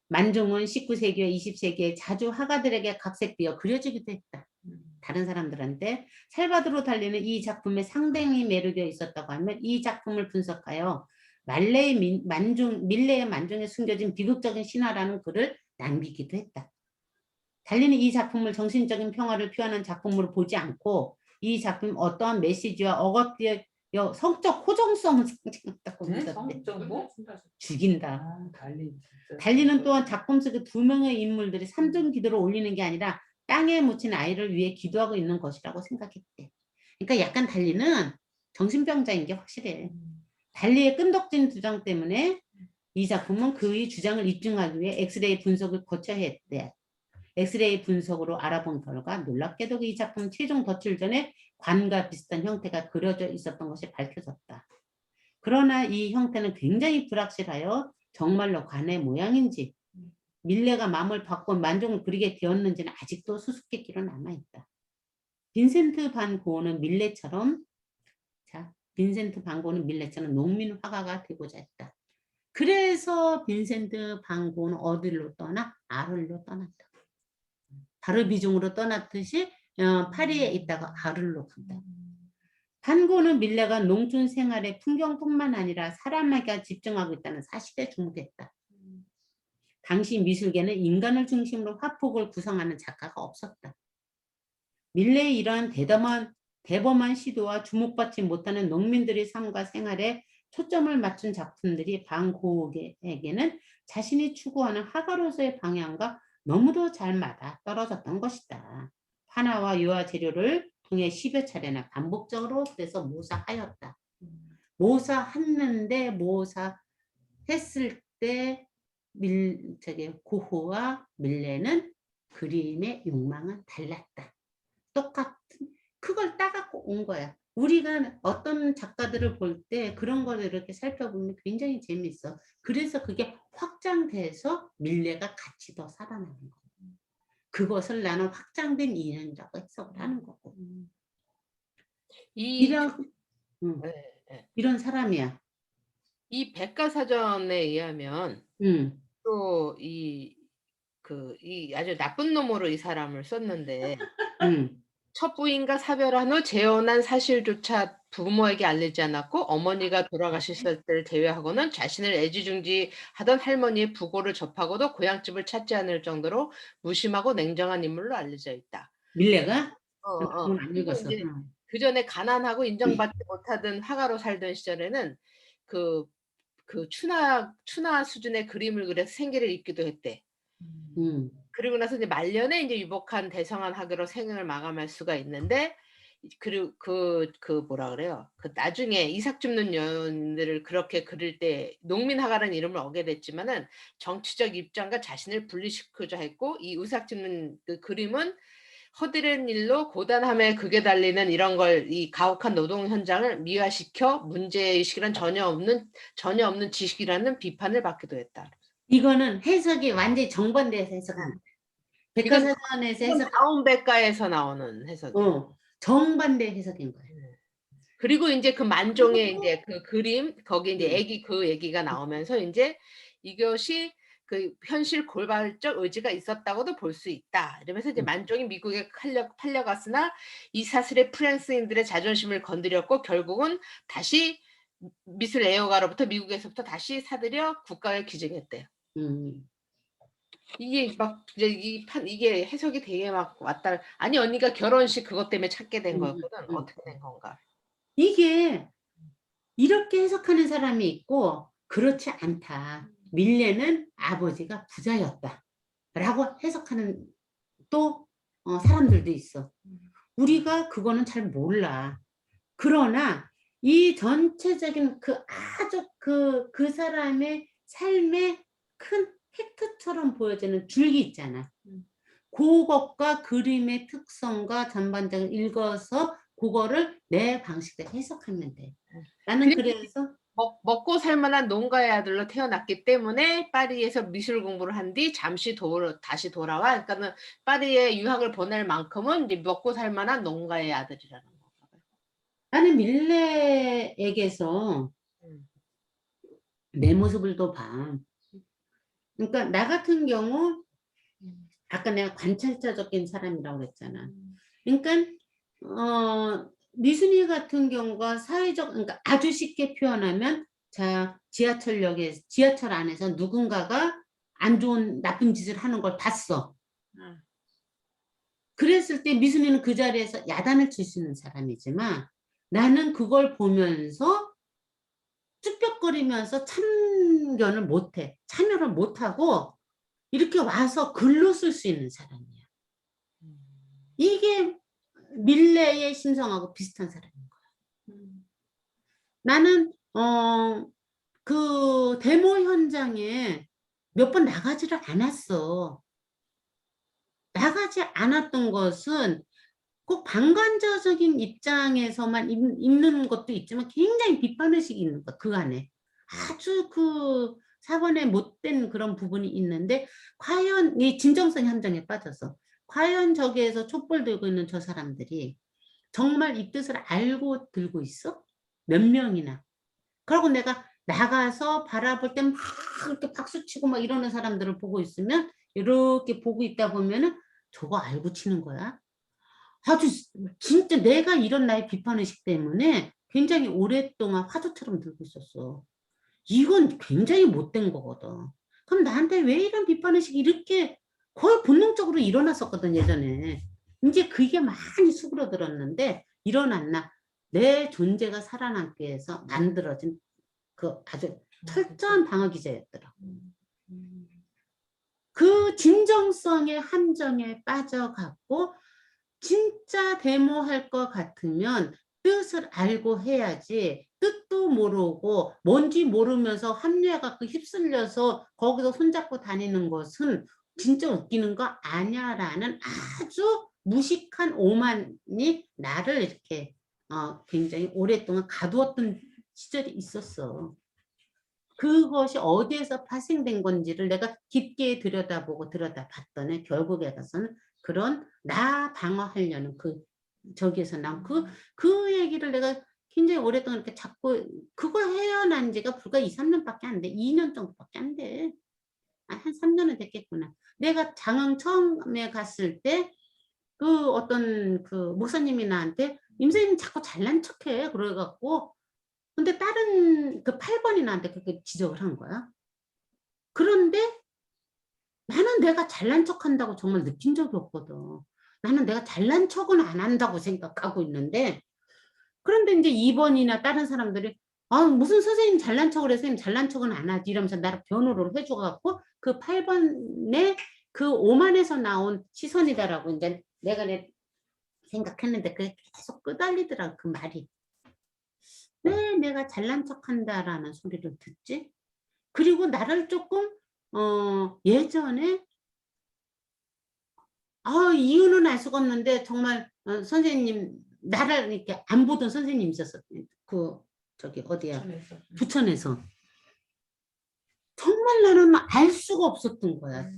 A: 만종은 19세기와 20세기에 자주 화가들에게 각색되어 그려지기도 했다. 다른 사람들한테. 살바도르 달리는 이 작품에 상당히 매료되어 있었다고 하면 이 작품을 분석하여 밀레의 만종에 숨겨진 비극적인 신화라는 글을 남기기도 했다. 달리는 이 작품을 정신적인 평화를 표현한 작품으로 보지 않고 이 작품 어떠한 메시지와 억압되어 성적 호정성을 상징했다고
B: 네?
A: 믿었대.
B: 성적 뭐?
A: 죽인다.
B: 달리 진짜.
A: 달리는 또한 작품 속의 두 명의 인물들이 삼중 기도를 올리는 게 아니라 땅에 묻힌 아이를 위해 기도하고 있는 것이라고 생각했대. 그러니까 약간 달리는 정신병자인 게 확실해. 달리의 끈덕진 주장 때문에 이 작품은 그의 주장을 입증하기 위해 엑스레이 분석을 거쳐야 했대. 엑스레이 분석으로 알아본 결과 놀랍게도 이 작품 최종 덧칠 전에 관과 비슷한 형태가 그려져 있었던 것이 밝혀졌다. 그러나 이 형태는 굉장히 불확실하여 정말로 관의 모양인지 밀레가 마음을 바꿔 만종을 그리게 되었는지는 아직도 수수께끼로 남아있다. 빈센트 반 고흐는 밀레처럼 농민 화가가 되고자 했다. 그래서 빈센트 반 고흐는 어디로 떠나? 아를로 떠났다. 바르비중으로 떠났듯이 파리에 있다가 아를로 간다. 반 고흐는 밀레가 농촌 생활의 풍경뿐만 아니라 사람에게 집중하고 있다는 사실에 주목했다. 당시 미술계는 인간을 중심으로 화폭을 구성하는 작가가 없었다. 밀레의 이러한 대범한 시도와 주목받지 못하는 농민들의 삶과 생활에 초점을 맞춘 작품들이 반 고흐에게는 자신이 추구하는 화가로서의 방향과 너무도 잘 맞아 떨어졌던 것이다. 화나와 유화 재료를 통해 10여 차례나 반복적으로 그래서 모사하였다. 모사했는데 모사했을 때 고흐와 밀레는 그림의 욕망은 달랐다. 똑같은 그걸 따갖고 온 거야. 우리가 어떤 작가들을 볼 때 그런 걸 이렇게 살펴보면 굉장히 재밌어. 그래서 그게 확장돼서 밀레가 같이 더 살아나는 거야. 그것을 나는 확장된 인연이라고 해석을 하는 거고. 이런 사람이야.
C: 이 백과사전에 의하면 또 이 아주 나쁜 놈으로 이 사람을 썼는데 첫 부인과 사별한 후 재혼한 사실조차 부모에게 알리지 않았고 어머니가 돌아가셨을 때를 제외하고는 자신을 애지중지하던 할머니의 부고를 접하고도 고향집을 찾지 않을 정도로 무심하고 냉정한 인물로 알려져 있다.
A: 밀레가? 안
C: 그리고
A: 읽었어.
C: 이제 그 전에 가난하고 인정받지 못하던 화가로 살던 시절에는 그 추나 수준의 그림을 그려서 생계를 잇기도 했대. 그리고 나서 이제 말년에 이제 유복한 대성한 화가로 생을 마감할 수가 있는데 그리고 뭐라 그래요? 그 나중에 이삭 줍는 년들을 그렇게 그릴 때 농민 화가라는 이름을 얻게 됐지만은 정치적 입장과 자신을 분리시키고자 했고 이 이삭 줍는 그 그림은 허드렛 일로 고단함에 극에 달리는 이런 걸 이 가혹한 노동 현장을 미화시켜 문제의식이란 전혀 없는 지식이라는 비판을 받기도 했다.
A: 이거는 해석이 완전히 정반대해서 해석한 거야. 백과사전에서
C: 이건
A: 해석,
C: 다운백과에서 나오는 해석이에요.
A: 정반대 해석인 거야.
C: 그리고 이제 그 만종의 이제 그 그림 거기 이제
A: 음.
C: 애기 그 얘기가 나오면서 이제 이것이 그 현실 골발적 의지가 있었다고도 볼 수 있다. 이러면서 이제 만종이 미국에 팔려갔으나 이 사슬의 프랑스인들의 자존심을 건드렸고 결국은 다시 미술 애호가로부터 미국에서부터 다시 사들여 국가에 기증했대요.
A: 음.
C: 이게 막 이제 이게 해석이 되게 막 왔다. 아니 언니가 결혼식 그것 때문에 찾게 된 거거든. 어떻게 된 건가?
A: 이게 이렇게 해석하는 사람이 있고 그렇지 않다. 밀레는 아버지가 부자였다. 라고 해석하는 또 사람들도 있어. 우리가 그거는 잘 몰라. 그러나 이 전체적인 그 아주 그 사람의 삶의 큰 팩트처럼 보여지는 줄기 있잖아. 그것과 그림의 특성과 전반적으로 읽어서 그거를 내 방식대로 해석하면 돼. 나는 그래서
C: 먹고 살만한 농가의 아들로 태어났기 때문에 파리에서 미술 공부를 한 뒤 잠시 다시 돌아와. 그러니까는 파리에 유학을 보낼 만큼은 이제 먹고 살만한 농가의 아들이라는 거.
A: 나는 밀레에게서 내 모습을 또 봐. 그러니까 나 같은 경우 아까 내가 관찰자적인 사람이라고 그랬잖아. 그러니까 미순이 같은 경우가 사회적, 그러니까 아주 쉽게 표현하면 자 지하철 안에서 누군가가 안 좋은 나쁜 짓을 하는 걸 봤어. 그랬을 때 미순이는 그 자리에서 야단을 칠 수 있는 사람이지만 나는 그걸 보면서 쭈뼛거리면서 참여를 못하고 이렇게 와서 글로 쓸 수 있는 사람이야. 이게 밀레의 심성하고 비슷한 사람인 거야. 나는 그 데모 현장에 몇 번 나가지를 않았어. 나가지 않았던 것은 꼭 방관자적인 입장에서만 있는 것도 있지만 굉장히 비판의식이 있는 것, 그 안에. 아주 그 사관에 못된 그런 부분이 있는데 과연 이 진정성 함정에 빠져서 과연 저기에서 촛불 들고 있는 저 사람들이 정말 이 뜻을 알고 들고 있어? 몇 명이나. 그리고 내가 나가서 바라볼 때 막 이렇게 박수치고 막 이러는 사람들을 보고 있으면 이렇게 보고 있다 보면은 저거 알고 치는 거야? 아주 진짜 내가 이런 나의 비판의식 때문에 굉장히 오랫동안 화두처럼 들고 있었어. 이건 굉장히 못된 거거든. 그럼 나한테 왜 이런 비판의식이 이렇게 거의 본능적으로 일어났었거든 예전에. 이제 그게 많이 수그러들었는데 일어났나 내 존재가 살아남기 위해서 만들어진 그 아주 철저한 방어 기제였더라. 그 진정성의 함정에 빠져갖고 진짜 데모할 것 같으면 뜻을 알고 해야지 뜻도 모르고 뭔지 모르면서 합리화갖고 휩쓸려서 거기서 손잡고 다니는 것은 진짜 웃기는 거 아니야라는 아주 무식한 오만이 나를 이렇게 굉장히 오랫동안 가두었던 시절이 있었어. 그것이 어디에서 파생된 건지를 내가 깊게 들여다보고 들여다봤더니 결국에 가서는 그런 나 방어하려는 저기에서 나온 그 얘기를 내가 굉장히 오랫동안 이렇게 자꾸 그거 헤어난 지가 불과 2, 3년밖에 안 돼. 2년 정도밖에 안 돼. 한 3년은 됐겠구나. 내가 장흥 처음에 갔을 때 그 어떤 그 목사님이 나한테 임선생님 자꾸 잘난 척해. 그래갖고 근데 다른 그 8번이 나한테 그렇게 지적을 한 거야. 그런데 나는 내가 잘난 척한다고 정말 느낀 적이 없거든. 나는 내가 잘난 척은 안 한다고 생각하고 있는데 그런데 이제 2번이나 다른 사람들이 무슨 선생님 잘난 척을 해. 선생님 잘난 척은 안 하지 이러면서 나를 변호를 해줘갖고 그 8번의 그 오만에서 나온 시선이다라고 이제 내가 생각했는데 그게 계속 끄달리더라 그 말이. 왜 내가 잘난 척한다라는 소리를 듣지? 그리고 나를 조금 예전에 이유는 알 수가 없는데 정말 선생님 나를 이렇게 안 보던 선생님이 있었어. 그 저기 어디야
B: 부천에서.
A: 부천에서. 정말 나는 알 수가 없었던 거야.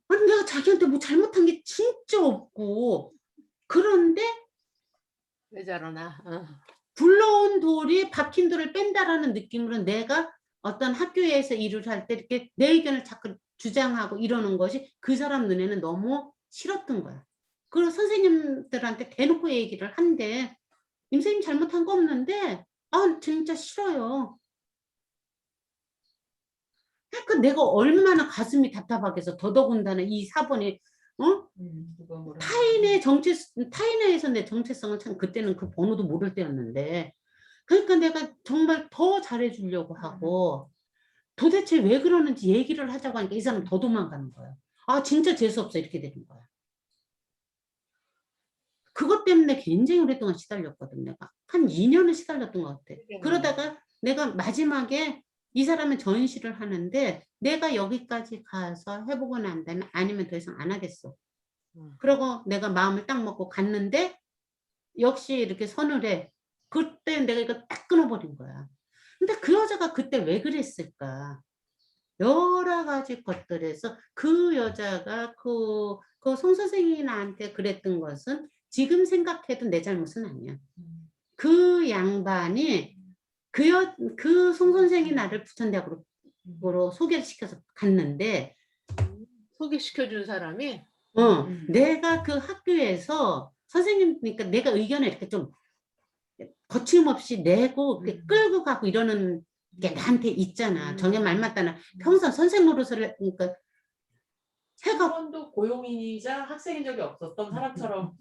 A: 아니 내가 자기한테 뭐 잘못한 게 진짜 없고 그런데
C: 왜 저러나.
A: 굴러온 돌이 박힌 돌을 뺀다라는 느낌으로 내가 어떤 학교에서 일을 할 때 이렇게 내 의견을 자꾸 주장하고 이러는 것이 그 사람 눈에는 너무 싫었던 거야. 그리고 선생님들한테 대놓고 얘기를 한대. 임 선생님 잘못한 거 없는데 진짜 싫어요. 그러니까 내가 얼마나 가슴이 답답하겠어. 더더군다나 이 사본이
B: 누가 뭐라
A: 타인에서 내 정체성을 참 그때는 그 번호도 모를 때였는데 그러니까 내가 정말 더 잘해주려고 하고 도대체 왜 그러는지 얘기를 하자고 하니까 이 사람 더 도망가는 거야. 진짜 재수없어 이렇게 되는 거야. 그것 때문에 굉장히 오랫동안 시달렸거든. 내가 한 2년을 시달렸던 것 같아. 그러다가 내가 마지막에 이 사람은 전시를 하는데 내가 여기까지 가서 해보고 난 다음에 아니면 더 이상 안 하겠어. 그러고 내가 마음을 딱 먹고 갔는데 역시 이렇게 선을 해. 그때 내가 이거 딱 끊어버린 거야. 근데 그 여자가 그때 왜 그랬을까? 여러 가지 것들에서 그 여자가 그 송 선생이 나한테 그랬던 것은 지금 생각해도 내 잘못은 아니야. 그 양반이 그 송 선생이 나를 부천대학으로 소개를 시켜서 갔는데
C: 소개시켜준 사람이
A: 내가 그 학교에서 선생님 그러니까 내가 의견을 이렇게 좀 거침없이 내고 끌고 가고 이러는 게 나한테 있잖아. 전혀 말 맞다나 평생 선생 노릇을 그러니까
D: 한 번도 고용인이자 학생인 적이 없었던 사람처럼.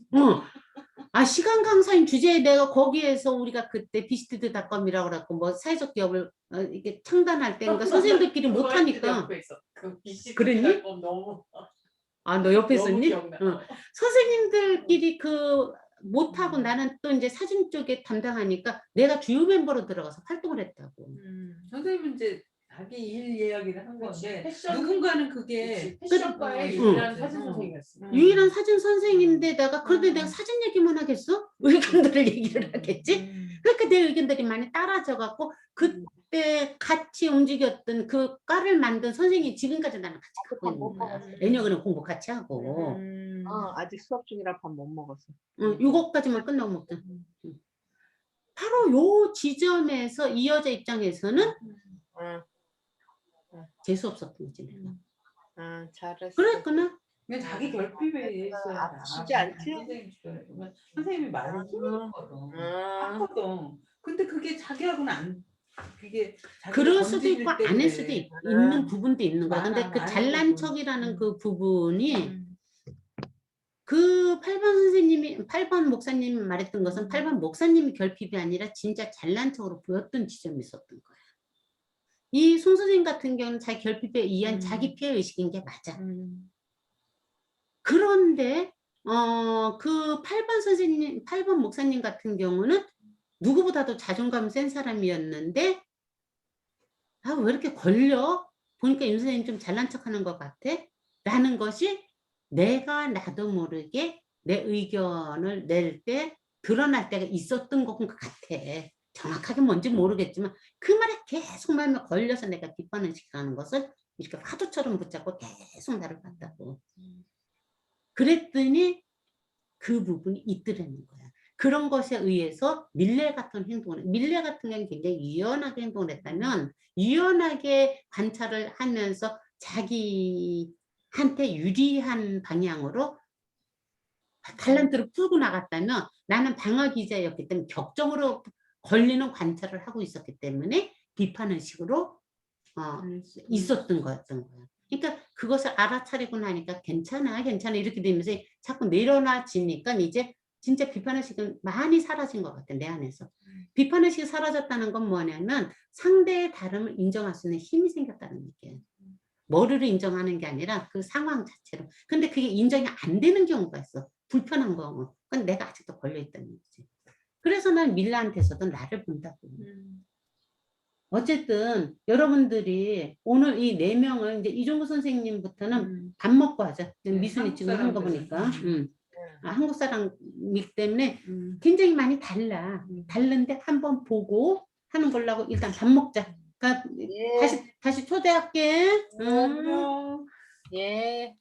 A: 시간 강사인 주제에 내가 거기에서 우리가 그때 비스티드닷컴이라고 그랬고 뭐 사회적 기업을 이게 창단할 때 그러니까 선생님들끼리 못하니까.
D: 그 BC
A: 그랬니?
D: 너무
A: 너 옆에
D: 너무
A: 있었니?
D: 기억나.
A: 선생님들끼리 못하고 나는 또 이제 사진 쪽에 담당하니까 내가 주요 멤버로 들어가서 활동을 했다고.
B: 선생님은 이제 자기 일 이야기를 한 건데
D: 패션,
B: 누군가는 그게
D: 패션과의 유일한 사진 선생님이었어.
A: 유일한 사진 선생인데다가 그런데 내가 사진 얘기만 하겠어? 의견들을 얘기를 하겠지? 그러니까 내 의견들이 많이 따라져갖고 그때 같이 움직였던 그 과를 만든 선생님이 지금까지 나는 같이 갖고 있는 거야. 애녀그는 공부 같이 하고.
C: 아직 수업 중이라 밥 못 먹었어.
A: 6억까지만 끝나고 먹자. 바로 요 지점에서 이 여자 입장에서는 재수 없었던 거지 내가.
C: 잘했어.
A: 그랬구나.
B: 그냥 자기 결핍에 있어야
C: 아프지 않지?
B: 선생님이 말을 힘들거든. 아프거든. 근데 그게 자기하고는 그게
A: 그럴 수도 있고 아닐 수도 있는 부분도 있는 거야. 근데 그 잘난 척이라는 그 부분이 그 8번 목사님이 말했던 것은 8번 목사님이 결핍이 아니라 진짜 잘난 척으로 보였던 지점이 있었던 거야. 이 송 선생님 같은 경우는 자기 결핍에 의한 자기 피해 의식인 게 맞아. 그런데 그 8번 목사님 같은 경우는 누구보다도 자존감 센 사람이었는데 왜 이렇게 걸려? 보니까 임 선생님 좀 잘난 척하는 것 같아? 라는 것이 내가 나도 모르게 내 의견을 낼 때 드러날 때가 있었던 것 같아. 정확하게 뭔지 모르겠지만 그 말에 계속 말면 걸려서 내가 비판을 시키는 것을 이렇게 화두처럼 붙잡고 계속 나를 봤다고. 그랬더니 그 부분이 있더라는 거야. 그런 것에 의해서 밀레 같은 경우는 굉장히 유연하게 행동을 했다면 유연하게 관찰을 하면서 자기한테 유리한 방향으로 탤런트를 풀고 나갔다면 나는 방어기자였기 때문에 격정으로 걸리는 관찰을 하고 있었기 때문에 비판의식으로 있었던 거였던 거야. 그러니까 그것을 알아차리고 나니까 괜찮아 이렇게 되면서 자꾸 내려놔지니까 이제 진짜 비판의식은 많이 사라진 것 같아 내 안에서. 비판의식이 사라졌다는 건 뭐냐면 상대의 다름을 인정할 수 있는 힘이 생겼다는 얘기예요. 머리를 인정하는 게 아니라 그 상황 자체로. 근데 그게 인정이 안 되는 경우가 있어. 불편한 거. 그건 내가 아직도 걸려있다는 거지. 그래서 난 밀라한테서도 나를 본다고. 어쨌든 여러분들이 오늘 이 4명을 이제 이종구 선생님부터는 밥 먹고 하자.
B: 네,
A: 미순이
B: 한국
A: 지금 한 거
B: 사람들은.
A: 보니까. 한국 사람이기 때문에
B: 음.
A: 굉장히 많이 달라. 다른데 한번 보고 하는 걸로 하고 일단 밥 먹자. 그러니까
C: 예.
A: 다시 초대할게.
B: 그럼.
C: 예.